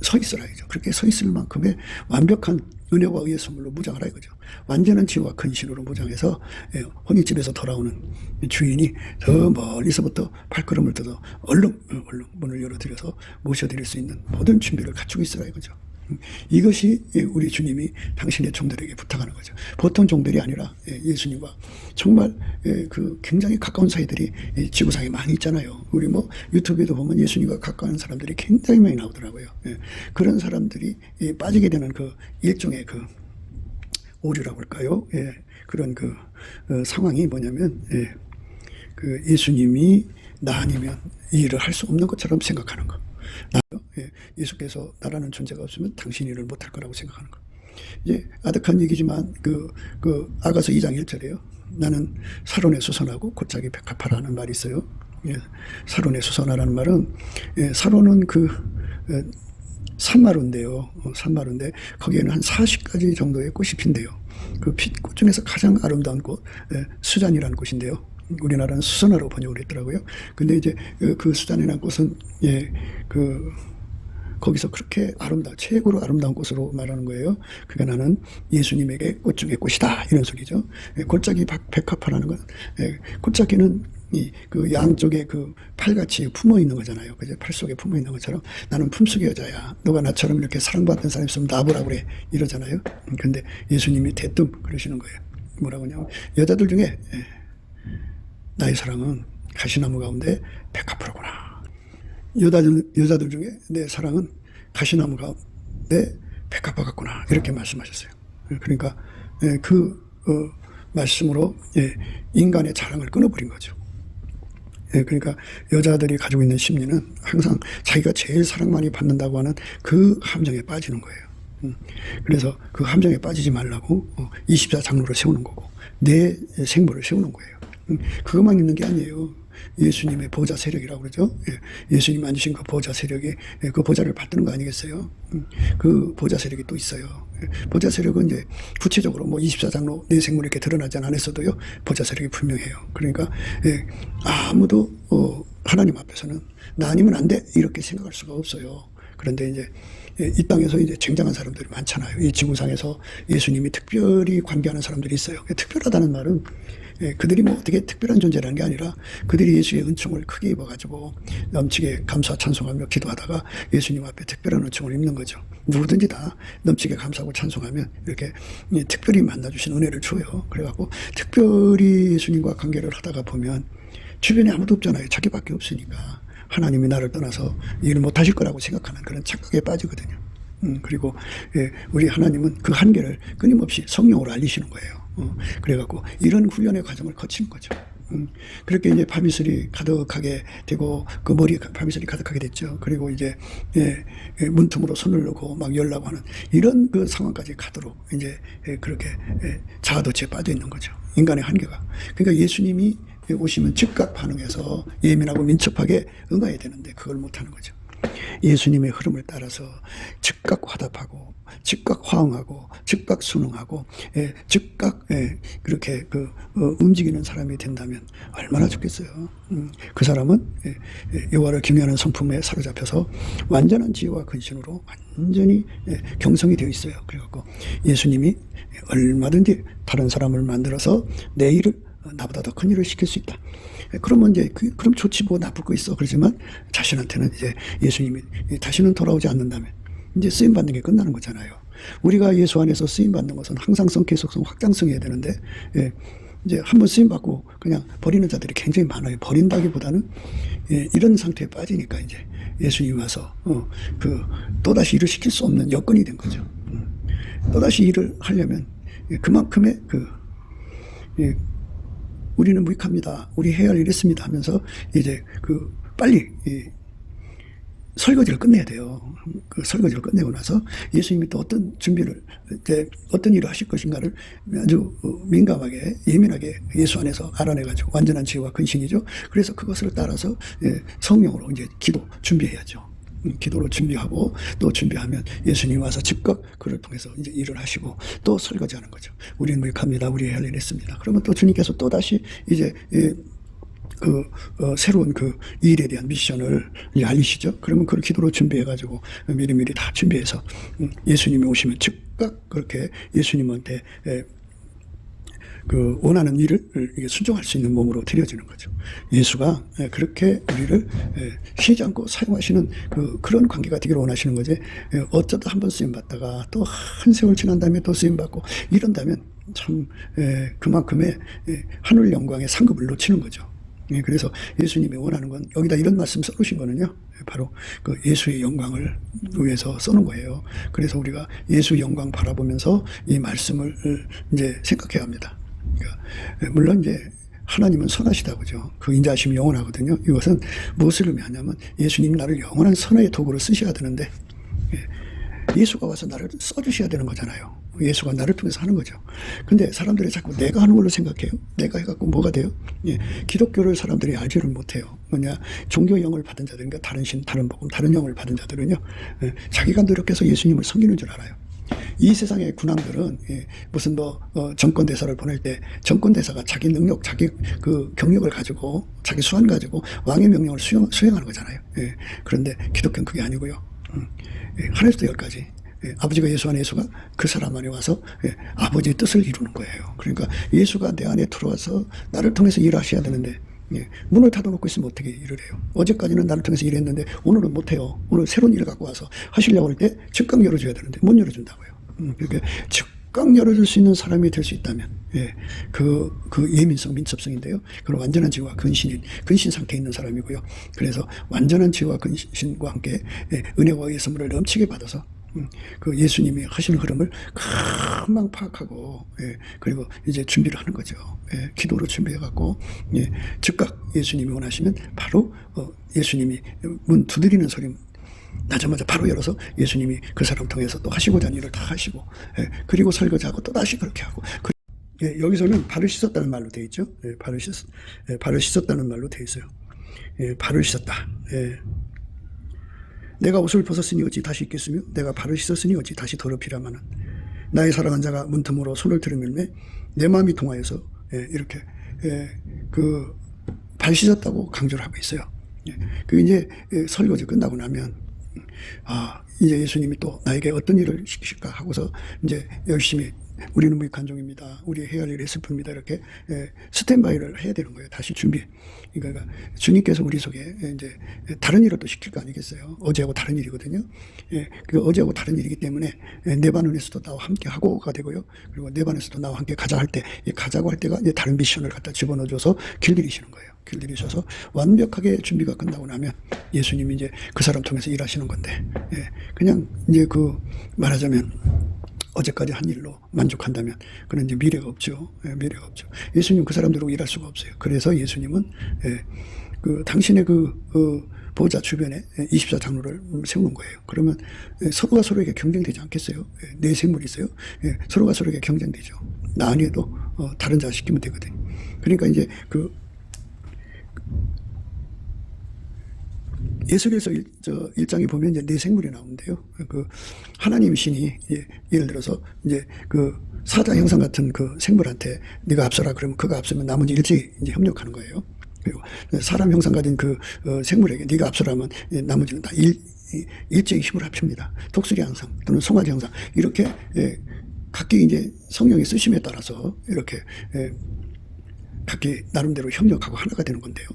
서 있으라죠. 그렇게 서 있을 만큼의 완벽한 은혜와 의의 선물로 무장하라 이거죠. 완전한 지혜와 근신으로 무장해서 혼인집에서 돌아오는 주인이 더 멀리서부터 발걸음을 뜯어 얼른 문을 열어드려서 모셔드릴 수 있는 모든 준비를 갖추고 있으라 이거죠. 이것이 우리 주님이 당신의 종들에게 부탁하는 거죠. 보통 종들이 아니라 예수님과 정말 그 굉장히 가까운 사이들이 지구상에 많이 있잖아요. 우리 뭐 유튜브에도 보면 예수님과 가까운 사람들이 굉장히 많이 나오더라고요. 그런 사람들이 빠지게 되는 그 일종의 그 오류라고 할까요? 그런 그 상황이 뭐냐면 그 예수님이 나 아니면 이 일을 할 수 없는 것처럼 생각하는 거. 예수께서 나라는 존재가 없으면 당신이 일을 못할 거라고 생각하는 거. 이제 아득한 얘기지만 그 아가서 2장 1절에요. 나는 사론에 수선하고 곧자기 백합하라는 말이 있어요. 사론에 수선하라는 말은 사론은 그 산마루인데요. 산마루인데 거기에는 한 40가지 정도의 꽃이 핀대요. 그 꽃 중에서 가장 아름다운 꽃 수잔이라는 꽃인데요. 우리나라는 수선화로 번역을 했더라고요. 근데 이제 그 수잔이라는 꽃은 거기서 그렇게 최고로 아름다운 꽃으로 말하는 거예요. 그러니까 나는 예수님에게 꽃 중에 꽃이다 이런 소리죠. 골짜기 백합화라는 건 골짜기는 그 양쪽에 그 팔같이 품어 있는 거잖아요. 그죠? 팔 속에 품어 있는 것처럼 나는 품속의 여자야. 너가 나처럼 이렇게 사랑받는 사람이 있으면 나보라 그래 이러잖아요. 근데 예수님이 대뜸 그러시는 거예요. 뭐라고 하냐면 여자들 중에 나의 사랑은 가시나무 가운데 백합화구나. 여자들 중에 내 사랑은 가시나무 가운데 백합화 같구나. 이렇게 말씀하셨어요. 그러니까 말씀으로 인간의 자랑을 끊어버린 거죠. 그러니까 여자들이 가지고 있는 심리는 항상 자기가 제일 사랑 많이 받는다고 하는 그 함정에 빠지는 거예요. 그래서 그 함정에 빠지지 말라고 24장로를 세우는 거고 내 생물을 세우는 거예요. 그것만 있는 게 아니에요. 예수님의 보좌 세력이라고 그러죠. 예수님 앉으신 그 보좌 세력이 그 보좌를 받드는 거 아니겠어요? 그 보좌 세력이 또 있어요. 보좌 세력은 이제 구체적으로 뭐 24장로 내 생물 이렇게 드러나지 않았어도요. 보좌 세력이 분명해요. 그러니까 아무도 하나님 앞에서는 나 아니면 안 돼 이렇게 생각할 수가 없어요. 그런데 이제 이 땅에서 이제 쟁쟁한 사람들이 많잖아요. 이 지구상에서 예수님이 특별히 관계하는 사람들이 있어요. 특별하다는 말은 그들이 뭐 어떻게 특별한 존재라는 게 아니라 그들이 예수의 은총을 크게 입어가지고 넘치게 감사 찬송하며 기도하다가 예수님 앞에 특별한 은총을 입는 거죠. 누구든지 다 넘치게 감사하고 찬송하면 이렇게 특별히 만나주신 은혜를 줘요. 그래갖고 특별히 예수님과 관계를 하다가 보면 주변에 아무도 없잖아요. 자기밖에 없으니까 하나님이 나를 떠나서 일을 못하실 거라고 생각하는 그런 착각에 빠지거든요. 그리고 우리 하나님은 그 한계를 끊임없이 성령으로 알리시는 거예요. 그래갖고 이런 훈련의 과정을 거치는 거죠. 그렇게 이제 밤이슬이 가득하게 되고 그 머리에 밤이슬이 가득하게 됐죠. 그리고 이제 문틈으로 손을 넣고 막 열라고 하는 이런 그 상황까지 가도록 이제 그렇게 자아도취에 빠져 있는 거죠. 인간의 한계가. 그러니까 예수님이 오시면 즉각 반응해서 예민하고 민첩하게 응해야 되는데 그걸 못하는 거죠. 예수님의 흐름을 따라서 즉각 화답하고 즉각 화응하고 즉각 순응하고 즉각 그렇게 움직이는 사람이 된다면 얼마나 좋겠어요. 그 사람은 여호와를 경외하는 성품에 사로잡혀서 완전한 지혜와 근신으로 완전히 경성이 되어 있어요. 그래갖고 예수님이 얼마든지 다른 사람을 만들어서 내 일을 나보다 더 큰 일을 시킬 수 있다. 그러면 이제 그럼 좋지 뭐 나쁠 거 있어. 그렇지만 자신한테는 이제 예수님이 다시는 돌아오지 않는다면 이제 쓰임 받는 게 끝나는 거잖아요. 우리가 예수 안에서 쓰임 받는 것은 항상성, 계속성, 확장성이어야 되는데 이제 한번 쓰임 받고 그냥 버리는 자들이 굉장히 많아요. 버린다기보다는 이런 상태에 빠지니까 이제 예수님이 와서 또다시 일을 시킬 수 없는 여건이 된 거죠. 또다시 일을 하려면 그만큼의 우리는 무익합니다. 우리 해야 할 일이 있습니다 하면서 이제 빨리 설거지를 끝내야 돼요. 그 설거지를 끝내고 나서 예수님이 또 어떤 준비를, 어떤 일을 하실 것인가를 아주 민감하게, 예민하게 예수 안에서 알아내가지고 완전한 지혜와 근신이죠. 그래서 그것을 따라서 성령으로 이제 기도 준비해야죠. 기도로 준비하고 또 준비하면 예수님이 와서 즉각 그를 통해서 이제 일을 하시고 또 설거지하는 거죠. 우리는 무익합니다. 우리 해야 할 일이 있습니다. 그러면 또 주님께서 또 다시 이제 새로운 일에 대한 미션을 알리시죠. 그러면 그걸 기도로 준비해가지고 미리미리 다 준비해서 예수님이 오시면 즉각 그렇게 예수님한테 원하는 일을 순종할 수 있는 몸으로 드려지는 거죠. 예수가 그렇게 우리를 쉬지 않고 사용하시는 그런 관계가 되기를 원하시는 거지. 어쩌다 한번 쓰임받다가 또 한 세월 지난 다음에 또 쓰임받고 이런다면 참 그만큼의 하늘 영광의 상급을 놓치는 거죠. 그래서 예수님이 원하는 건 여기다 이런 말씀 써놓으신 거는요, 바로 예수의 영광을 위해서 써놓은 거예요. 그래서 우리가 예수의 영광 바라보면서 이 말씀을 이제 생각해야 합니다. 그러니까 물론 이제 하나님은 선하시다 그죠. 그 인자하심이 영원하거든요. 이것은 무엇을 의미하냐면 예수님이 나를 영원한 선의 도구로 쓰셔야 되는데 예수가 와서 나를 써주셔야 되는 거잖아요. 예수가 나를 통해서 하는 거죠. 근데 사람들이 자꾸 내가 하는 걸로 생각해요. 내가 해갖고 뭐가 돼요? 기독교를 사람들이 알지를 못해요. 뭐냐, 종교 영을 받은 자들, 그러니까 다른 신, 다른 복음, 다른 영을 받은 자들은요, 자기가 노력해서 예수님을 섬기는 줄 알아요. 이 세상의 군왕들은 무슨 정권대사를 보낼 때 정권대사가 자기 능력, 자기 경력을 가지고, 자기 수완 가지고 왕의 명령을 수행하는 거잖아요. 그런데 기독교는 그게 아니고요. 하나에서부터 열까지 아버지가 예수 안에, 예수가 그 사람 안에 와서 아버지의 뜻을 이루는 거예요. 그러니까 예수가 내 안에 들어와서 나를 통해서 일하셔야 되는데 문을 닫아놓고 있으면 어떻게 일을 해요? 어제까지는 나를 통해서 일했는데 오늘은 못해요. 오늘 새로운 일을 갖고 와서 하시려고 할 때 즉각 열어줘야 되는데 못 열어준다고요. 그러니까 즉각 열어줄 수 있는 사람이 될 수 있다면 그 예민성, 민첩성인데요. 그런 완전한 지혜와 근신 상태에 있는 사람이고요. 그래서 완전한 지혜와 근신과 함께 은혜와 의의 선물을 넘치게 받아서 그 예수님이 하시는 흐름을 금방 파악하고 그리고 이제 준비를 하는 거죠. 기도로 준비해갖고 즉각 예수님이 원하시면 바로 예수님이 문 두드리는 소리 나자마자 바로 열어서 예수님이 그 사람 통해서 또 하시고자 하는 일을 다 하시고 그리고 설거지하고 또 다시 그렇게 하고 여기서는 발을 씻었다는 말로 되어 있죠. 발을 씻었다는 말로 되어 있어요. 발을 씻었다. 내가 옷을 벗었으니 어찌 다시 입겠으며 내가 발을 씻었으니 어찌 다시 더럽히라마는 나의 사랑한 자가 문틈으로 손을 들이밀매 내 마음이 동하여서 이렇게 발 씻었다고 강조를 하고 있어요. 그 이제 설거지 끝나고 나면 이제 예수님이 또 나에게 어떤 일을 시키실까 하고서 이제 열심히 우리는 무익한 종입니다. 우리 해야 할 일이 슬픕니다. 이렇게 스탠바이를 해야 되는 거예요. 다시 준비. 그러니까 주님께서 우리 속에 이제 다른 일을 또 시킬 거 아니겠어요. 어제하고 다른 일이거든요. 그 어제하고 다른 일이기 때문에 내 반은에서도 나와 함께 하고가 되고요. 그리고 내 반에서도 나와 함께 가자 할 때, 가자고 할 때가 이제 다른 미션을 갖다 집어넣어줘서 길들이시는 거예요. 길들이셔서 완벽하게 준비가 끝나고 나면 예수님이 이제 그 사람 통해서 일하시는 건데, 그냥 이제 말하자면 어제까지 한 일로 만족한다면 그는 이제 미래가 없죠. 미래가 없죠. 예수님 그 사람들하고 일할 수가 없어요. 그래서 예수님은 당신의 보호자 주변에 24장로를 세우는 거예요. 그러면 서로가 서로에게 경쟁되지 않겠어요? 내 생물이 있어요. 서로가 서로에게 경쟁되죠. 나 아니어도 다른 자 시키면 되거든. 그러니까 이제 예수께서 1장에 보면 이제 네 생물이 나오는데요. 하나님 신이 예를 들어서 이제 사자 형상 같은 생물한테 네가 앞서라 그러면 그가 앞서면 나머지 일제히 이제 협력하는 거예요. 그리고 사람 형상 가진 생물에게 네가 앞서라면 나머지는 다 일제히 힘을 합칩니다. 독수리 형상 또는 송아지 형상 이렇게 각기 이제 성령의 쓰심에 따라서 이렇게 각기 나름대로 협력하고 하나가 되는 건데요.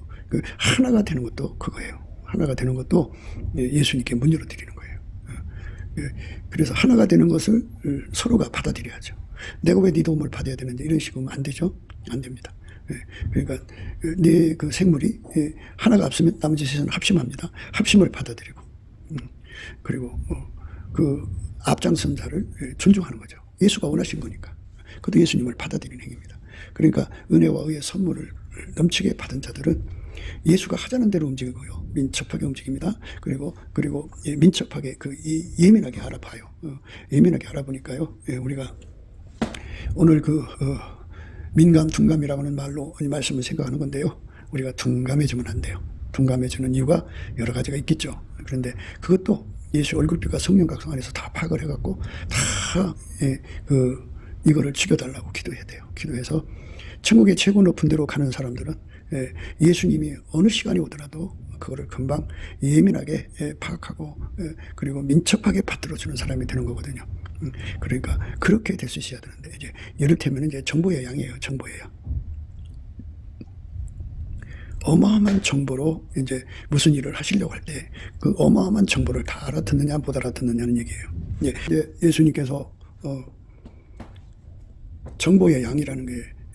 하나가 되는 것도 그거예요. 하나가 되는 것도 예수님께 문 열어드리는 거예요. 그래서 하나가 되는 것을 서로가 받아들여야죠. 내가 왜 네 도움을 받아야 되는데 이런 식으로 하면 안 되죠. 안 됩니다. 그러니까 내 그 생물이 하나가 앞서면 나머지 셋은 합심합니다. 합심을 받아들이고 그리고 그 앞장선 자를 존중하는 거죠. 예수가 원하신 거니까. 그것도 예수님을 받아들이는 행위입니다. 그러니까 은혜와 의의 선물을 넘치게 받은 자들은 예수가 하자는 대로 움직이고요. 민첩하게 움직입니다. 그리고 민첩하게 예민하게 알아봐요. 예민하게 알아보니까요. 우리가 오늘 민감, 둔감이라고 하는 말로 말씀을 생각하는 건데요. 우리가 둔감해지면 안 돼요. 둔감해지는 이유가 여러 가지가 있겠죠. 그런데 그것도 예수 얼굴빛과 성령 각성 안에서 다 파악을 해갖고 다 이거를 죽여달라고 기도해야 돼요. 기도해서 천국의 최고 높은 데로 가는 사람들은 예수님이 어느 시간이 오더라도 그거를 금방 예민하게 파악하고 그리고 민첩하게 받들어주는 사람이 되는 거거든요. 그러니까 그렇게 될 수 있어야 되는데 이제 이를테면 이제 정보의 양이에요. 정보의 양. 어마어마한 정보로 이제 무슨 일을 하시려고 할 때 그 어마어마한 정보를 다 알아듣느냐 못 알아듣느냐는 얘기예요. 이제 예수님께서 정보의 양이라는 게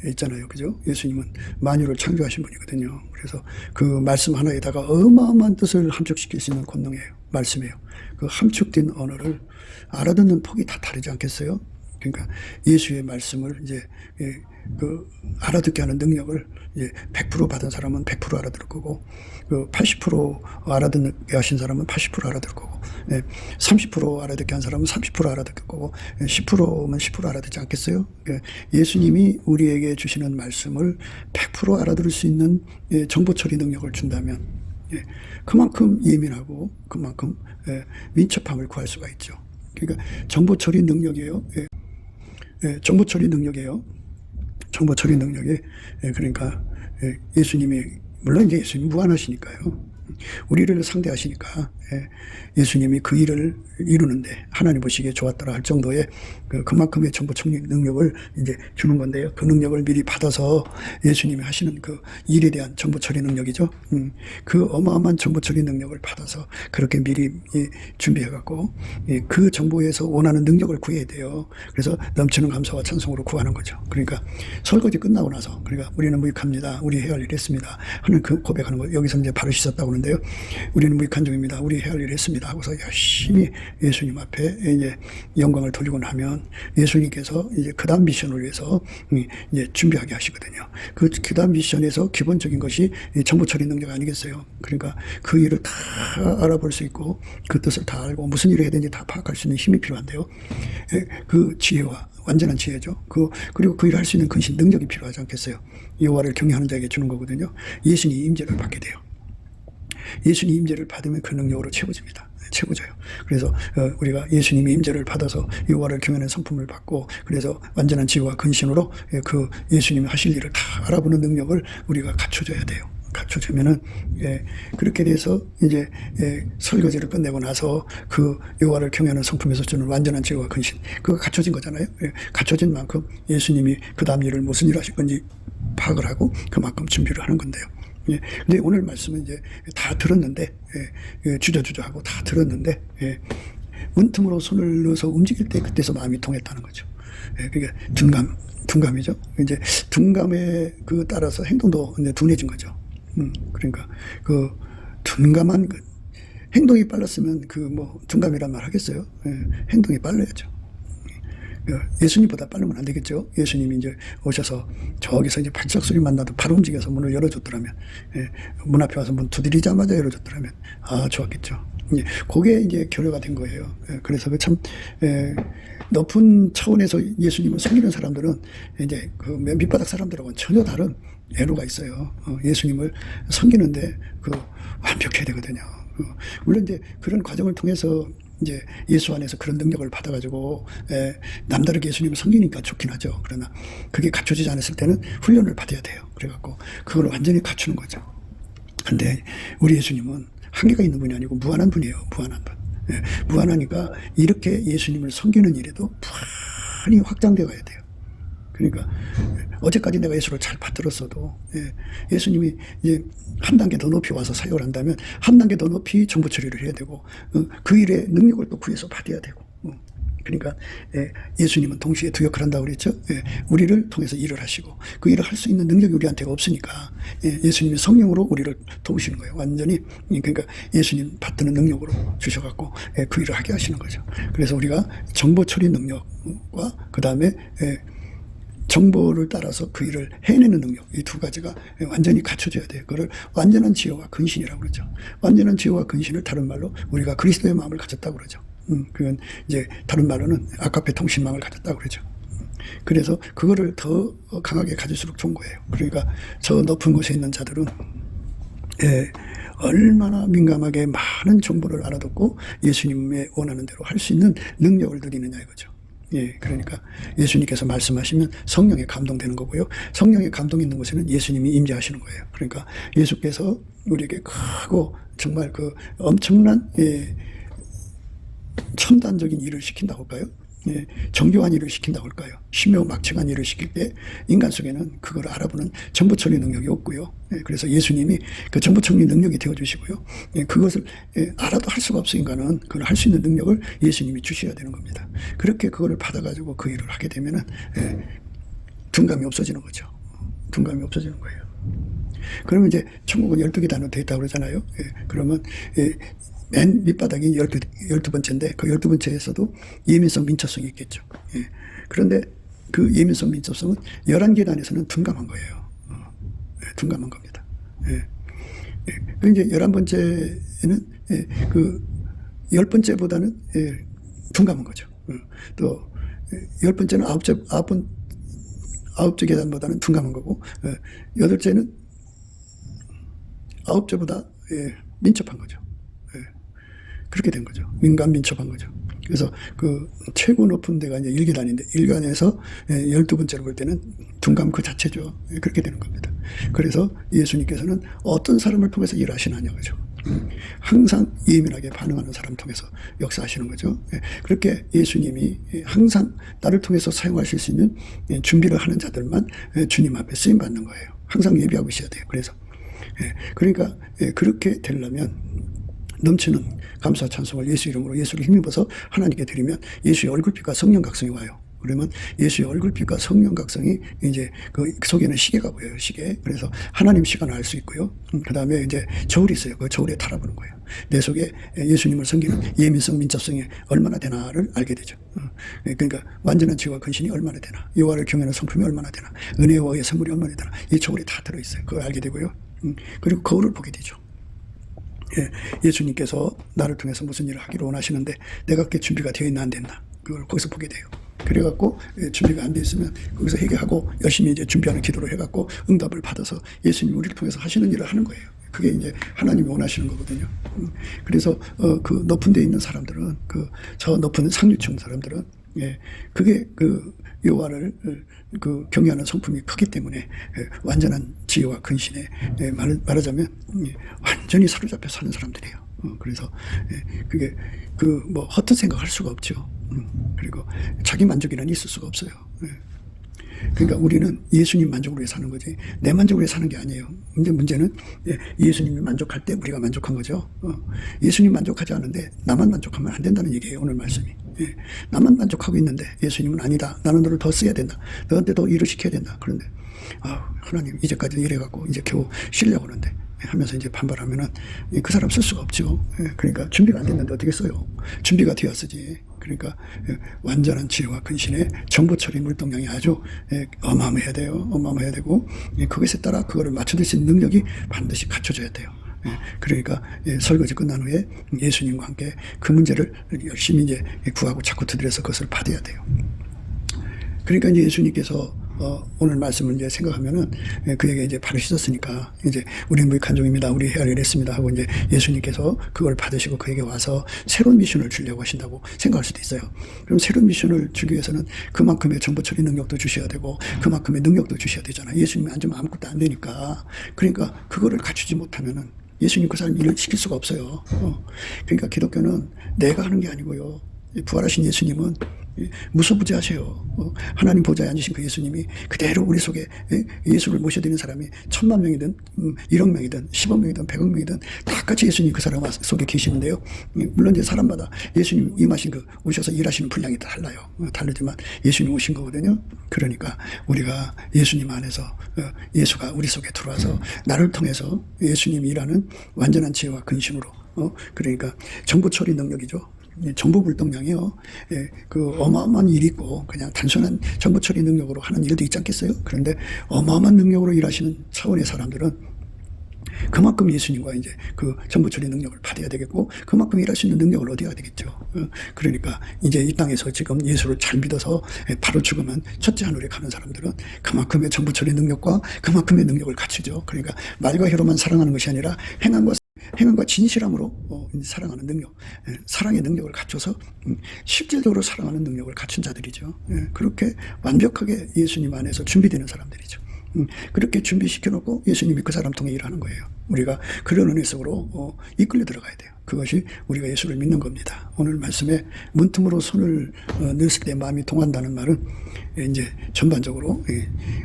있잖아요. 그죠? 예수님은 만유를 창조하신 분이거든요. 그래서 그 말씀 하나에다가 어마어마한 뜻을 함축시킬 수 있는 권능이에요. 말씀이에요. 그 함축된 언어를 알아듣는 폭이 다 다르지 않겠어요? 그러니까 예수의 말씀을 이제 알아듣게 하는 능력을 이제 100% 받은 사람은 100% 알아들을 거고, 80% 알아듣게 하신 사람은 80% 알아들을 거고, 30% 알아듣게 한 사람은 30% 알아듣을 거고, 10%면 10% 알아듣지 않겠어요? 예수님이 우리에게 주시는 말씀을 100% 알아들을 수 있는 정보 처리 능력을 준다면, 그만큼 예민하고 그만큼 민첩함을 구할 수가 있죠. 그러니까 정보 처리 능력이에요. 정보 처리 능력이에요. 정보 처리 능력이 그러니까 예수님이 물론 이제 예수님 무한하시니까요. 우리를 상대하시니까 예수님이 그 일을 이루는데 하나님 보시기에 좋았더라 할 정도의 그만큼의 정보 처리 능력을 이제 주는 건데요. 그 능력을 미리 받아서 예수님이 하시는 그 일에 대한 정보 처리 능력이죠. 그 어마어마한 정보 처리 능력을 받아서 그렇게 미리 준비해 갖고 그 정보에서 원하는 능력을 구해야 돼요. 그래서 넘치는 감사와 찬송으로 구하는 거죠. 그러니까 설거지 끝나고 나서 그러니까 우리는 무익합니다. 우리 해야 할 일을 했습니다. 하는 그 고백하는 거. 여기서 이제 바로 씻었다고 하는데요. 우리는 무익한 종입니다. 우리 해야 할 일을 했습니다. 하고서 열심히 예수님 앞에 이제 영광을 돌리고 나면 예수님께서 이제 그 다음 미션을 위해서 이제 준비하게 하시거든요. 그 다음 미션에서 기본적인 것이 정보 처리 능력 아니겠어요. 그러니까 그 일을 다 알아볼 수 있고 그 뜻을 다 알고 무슨 일을 해야 되는지 다 파악할 수 있는 힘이 필요한데요. 그 지혜와 완전한 지혜죠. 그리고 그 일을 할 수 있는 근신 능력이 필요하지 않겠어요. 여호와를 경외하는 자에게 주는 거거든요. 예수님 임재를 받게 돼요. 예수님 임재를 받으면 그 능력으로 채워집니다. 채워져요. 그래서 우리가 예수님의 임재를 받아서 여호와를 경외하는 성품을 받고 그래서 완전한 지혜와 근신으로 그 예수님이 하실 일을 다 알아보는 능력을 우리가 갖춰줘야 돼요. 갖춰주면은 그렇게 돼서 이제 설거지를 끝내고 나서 그 여호와를 경외하는 성품에서 주는 완전한 지혜와 근신 그거 갖춰진 거잖아요. 갖춰진 만큼 예수님이 그 다음 일을 무슨 일을 하실 건지 파악을 하고 그만큼 준비를 하는 건데요. 근데 오늘 말씀은 이제 다 들었는데, 주저주저하고 다 들었는데, 문틈으로 손을 넣어서 움직일 때 그때서 마음이 통했다는 거죠. 그러니까 둔감이죠. 이제 둔감에 따라서 행동도 이제 둔해진 거죠. 그러니까 둔감한 행동이 빨랐으면 둔감이란 말 하겠어요. 행동이 빨라야죠. 예수님보다 빠르면 안 되겠죠. 예수님이 이제 오셔서 저기서 이제 발작 소리만 나도 바로 움직여서 문을 열어줬더라면, 문 앞에 와서 문 두드리자마자 열어줬더라면, 좋았겠죠. 그게 이제 결여가 된 거예요. 그래서 참, 높은 차원에서 예수님을 섬기는 사람들은 이제 밑바닥 사람들하고는 전혀 다른 애로가 있어요. 예수님을 섬기는데 완벽해야 되거든요. 물론 이제 그런 과정을 통해서 이제 예수 안에서 그런 능력을 받아가지고 남다르게 예수님을 섬기니까 좋긴 하죠. 그러나 그게 갖춰지지 않았을 때는 훈련을 받아야 돼요. 그래갖고 그걸 완전히 갖추는 거죠. 근데 우리 예수님은 한계가 있는 분이 아니고 무한한 분이에요. 무한한 분. 무한하니까 이렇게 예수님을 섬기는 일에도 무한히 확장되어 가야 돼요. 그러니까 어제까지 내가 예수를 잘 받들었어도 예수님이 이제 한 단계 더 높이 와서 사역을 한다면 한 단계 더 높이 정보 처리를 해야 되고 그 일에 능력을 또 구해서 받아야 되고 그러니까 예수님은 동시에 두 역할을 한다고 그랬죠. 우리를 통해서 일을 하시고 그 일을 할 수 있는 능력이 우리한테 없으니까 예수님이 성령으로 우리를 도우시는 거예요. 완전히 그러니까 예수님 받드는 능력으로 주셔갖고 그 일을 하게 하시는 거죠. 그래서 우리가 정보 처리 능력과 그 다음에 정보를 따라서 그 일을 해내는 능력, 이 두 가지가 완전히 갖춰져야 돼요. 그걸 완전한 지혜와 근신이라고 그러죠. 완전한 지혜와 근신을 다른 말로 우리가 그리스도의 마음을 가졌다고 그러죠. 그건 이제 다른 말로는 아카페 통신망을 가졌다고 그러죠. 그래서 그거를 더 강하게 가질수록 좋은 거예요. 그러니까 저 높은 곳에 있는 자들은 얼마나 민감하게 많은 정보를 알아듣고 예수님의 원하는 대로 할 수 있는 능력을 누리느냐 이거죠. 그러니까 예수님께서 말씀하시면 성령에 감동되는 거고요. 성령에 감동 있는 곳에는 예수님이 임재하시는 거예요. 그러니까 예수께서 우리에게 크고 정말 그 엄청난 첨단적인 일을 시킨다고 할까요? 정교한 일을 시킨다고 할까요? 심묘막측한 일을 시킬 때 인간 속에는 그걸 알아보는 정보 처리 능력이 없고요. 그래서 예수님이 그 정보 처리 능력이 되어주시고요. 그것을 알아도 할 수가 없어 인간은 그걸 할 수 있는 능력을 예수님이 주셔야 되는 겁니다. 그렇게 그거를 받아가지고 그 일을 하게 되면은 둔감이 없어지는 거죠. 둔감이 없어지는 거예요. 그러면 이제 천국은 12개 단어로 되어 있다고 그러잖아요. 그러면 맨 밑바닥이 12번째인데 그 12번째에서도 예민성, 민첩성이 있겠죠. 그런데 그 예민성, 민첩성은 11개 단에서는 둔감한 거예요. 둔감한 겁니다. 그 이제 11번째는 그 10번째보다는 둔감한 거죠. 또 10번째는 아홉째 계단보다는 둔감한 거고 8째는 9째보다 민첩한 거죠. 그렇게 된 거죠. 민감 민첩한 거죠. 그래서 그 최고 높은 데가 이제 1계단인데 1계단에서 12번째로 볼 때는 둔감 그 자체죠. 그렇게 되는 겁니다. 그래서 예수님께서는 어떤 사람을 통해서 일하시느냐 그죠. 항상 예민하게 반응하는 사람 통해서 역사하시는 거죠. 그렇게 예수님이 항상 나를 통해서 사용하실 수 있는 준비를 하는 자들만 주님 앞에 쓰임 받는 거예요. 항상 예비하고 있어야 돼요. 그래서 그러니까 그렇게 되려면 넘치는 감사 찬송을 예수 이름으로 예수를 힘입어서 하나님께 드리면 예수의 얼굴빛과 성령 각성이 와요. 그러면 예수의 얼굴빛과 성령 각성이 이제 그 속에는 시계가 보여요. 시계. 그래서 하나님 시간을 알 수 있고요. 그 다음에 이제 저울이 있어요. 그 저울에 달아보는 거예요. 내 속에 예수님을 섬기는 예민성, 민첩성이 얼마나 되나를 알게 되죠. 그러니까 완전한 지혜와 근신이 얼마나 되나, 여호와를 경외하는 성품이 얼마나 되나, 은혜와 의의 선물이 얼마나 되나, 이 저울에 다 들어있어요. 그걸 알게 되고요. 그리고 거울을 보게 되죠. 예수님께서 나를 통해서 무슨 일을 하기를 원하시는데 내가 그게 준비가 되어 있나 안 됐나 그걸 거기서 보게 돼요. 그래갖고 준비가 안 돼 있으면 거기서 회개하고 열심히 이제 준비하는 기도를 해갖고 응답을 받아서 예수님 우리를 통해서 하시는 일을 하는 거예요. 그게 이제 하나님이 원하시는 거거든요. 그래서 그 높은 데 있는 사람들은 저 높은 상류층 사람들은 그게 그 여호와를 그 경외하는 성품이 크기 때문에 완전한 지혜와 근신에 말하자면 완전히 사로잡혀 사는 사람들이에요. 그래서 그게 그 뭐 헛된 생각할 수가 없죠. 그리고 자기 만족이란 있을 수가 없어요. 그러니까 우리는 예수님 만족을 위해 사는 거지 내 만족을 위해 사는 게 아니에요. 근데 문제는 예수님이 만족할 때 우리가 만족한 거죠. 예수님 만족하지 않은데 나만 만족하면 안 된다는 얘기예요. 오늘 말씀이. 나만 만족하고 있는데 예수님은 아니다. 나는 너를 더 써야 된다. 너한테 더 일을 시켜야 된다. 그런데 하나님 이제까지 일해갖고 이제 겨우 쉬려고 하는데 하면서 이제 반발하면은 그 사람 쓸 수가 없죠. 그러니까 준비가 안 됐는데 어떻게 써요? 준비가 되어 쓰지. 그러니까 완전한 지혜와 근신의 정보 처리 물동량이 아주 어마어마해야 돼요. 어마어마해야 되고 그것에 따라 그거를 맞춰줄 수 있는 능력이 반드시 갖춰져야 돼요. 그러니까 설거지 끝난 후에 예수님과 함께 그 문제를 열심히 이제 구하고 자꾸 두드려서 그것을 받아야 돼요. 그러니까 이제 예수님께서 오늘 말씀을 이제 생각하면은 그에게 이제 발을 씻었으니까 이제 우리는 무익한 종입니다. 우리 해야 할 일 했습니다 하고 이제 예수님께서 그걸 받으시고 그에게 와서 새로운 미션을 주려고 하신다고 생각할 수도 있어요. 그럼 새로운 미션을 주기 위해서는 그만큼의 정보 처리 능력도 주셔야 되고 그만큼의 능력도 주셔야 되잖아요. 예수님이 앉으면 아무것도 안 되니까. 그러니까 그거를 갖추지 못하면은 예수님 그 사람 일을 시킬 수가 없어요. 그러니까 기독교는 내가 하는 게 아니고요. 부활하신 예수님은 무소부재하세요. 하나님 보좌에 앉으신 그 예수님이 그대로 우리 속에 예수를 모셔드리는 사람이 1000만 명이든 1억 명이든 10억 명이든 100억 명이든 다 같이 예수님 그 사람 속에 계시는데요. 물론 이제 사람마다 예수님 임하신 그 오셔서 일하시는 분량이 달라요. 다르지만 예수님 오신 거거든요. 그러니까 우리가 예수님 안에서 예수가 우리 속에 들어와서 나를 통해서 예수님이 일하는 완전한 지혜와 근심으로 그러니까 정보 처리 능력이죠. 정보 불동량이요. 그 어마어마한 일이 있고 그냥 단순한 정보 처리 능력으로 하는 일도 있지 않겠어요? 그런데 어마어마한 능력으로 일하시는 차원의 사람들은 그만큼 예수님과 이제 그 정보 처리 능력을 받아야 되겠고 그만큼 일할 수 있는 능력을 얻어야 되겠죠. 그러니까 이제 이 땅에서 지금 예수를 잘 믿어서 바로 죽으면 첫째 하늘에 가는 사람들은 그만큼의 정보 처리 능력과 그만큼의 능력을 갖추죠. 그러니까 말과 혀로만 사랑하는 것이 아니라 행함과 진실함으로 사랑하는 능력, 사랑의 능력을 갖춰서 실질적으로 사랑하는 능력을 갖춘 자들이죠. 그렇게 완벽하게 예수님 안에서 준비되는 사람들이죠. 그렇게 준비시켜놓고 예수님이 그 사람 통해 일하는 거예요. 우리가 그런 은혜 속으로 이끌려 들어가야 돼요. 그것이 우리가 예수를 믿는 겁니다. 오늘 말씀에 문틈으로 손을 넣었을 때 마음이 통한다는 말은 이제 전반적으로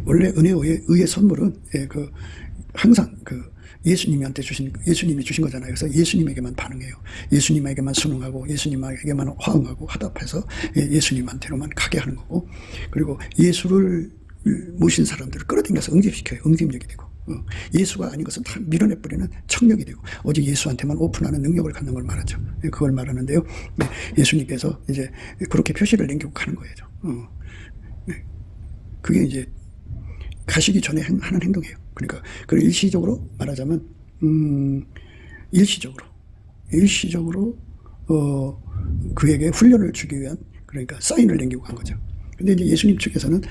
원래 은혜의 의의 선물은 항상 예수님이 주신 거잖아요. 그래서 예수님에게만 반응해요. 예수님에게만 순응하고 예수님에게만 화응하고 화답해서 예수님한테로만 가게 하는 거고, 그리고 예수를 모신 사람들을 끌어당겨서 응집시켜요. 응집력이 되고, 예수가 아닌 것은 다 밀어내버리는 청력이 되고, 오직 예수한테만 오픈하는 능력을 갖는 걸 말하죠. 그걸 말하는데요. 예수님께서 이제 그렇게 표시를 남기고 가는 거예요. 그게 이제 가시기 전에 하는 행동이에요. 그러니까 그걸 일시적으로 말하자면 일시적으로 그에게 훈련을 주기 위한, 그러니까 사인을 남기고 간 거죠. 근데 이제 예수님 측에서는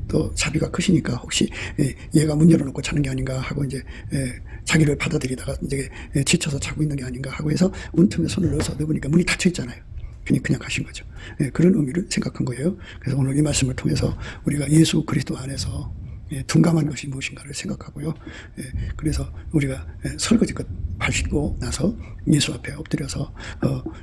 또 자비가 크시니까 혹시 얘가 문 열어놓고 자는 게 아닌가 하고 이제 자기를 받아들이다가 이제 지쳐서 자고 있는 게 아닌가 하고 해서 문틈에 손을 넣어서 넣으니까 문이 닫혀 있잖아요. 그냥 가신 거죠. 그런 의미를 생각한 거예요. 그래서 오늘 이 말씀을 통해서 우리가 예수 그리스도 안에서 둔감한 것이 무엇인가를 생각하고요. 그래서 우리가 설거지껏 발 씻고 나서 예수 앞에 엎드려서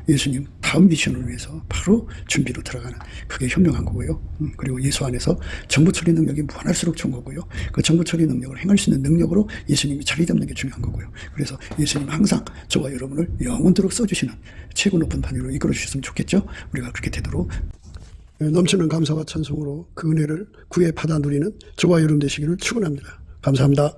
예수님 다음 미션을 위해서 바로 준비로 들어가는, 그게 현명한 거고요. 그리고 예수 안에서 정보 처리 능력이 무한할수록 좋은 거고요. 그 정보 처리 능력을 행할 수 있는 능력으로 예수님이 자리 잡는 게 중요한 거고요. 그래서 예수님 항상 저와 여러분을 영원토록 써주시는 최고 높은 판위로 이끌어 주셨으면 좋겠죠. 우리가 그렇게 되도록 넘치는 감사와 찬송으로 그 은혜를 구해 받아 누리는 저와 여러분 되시기를 축원합니다. 감사합니다.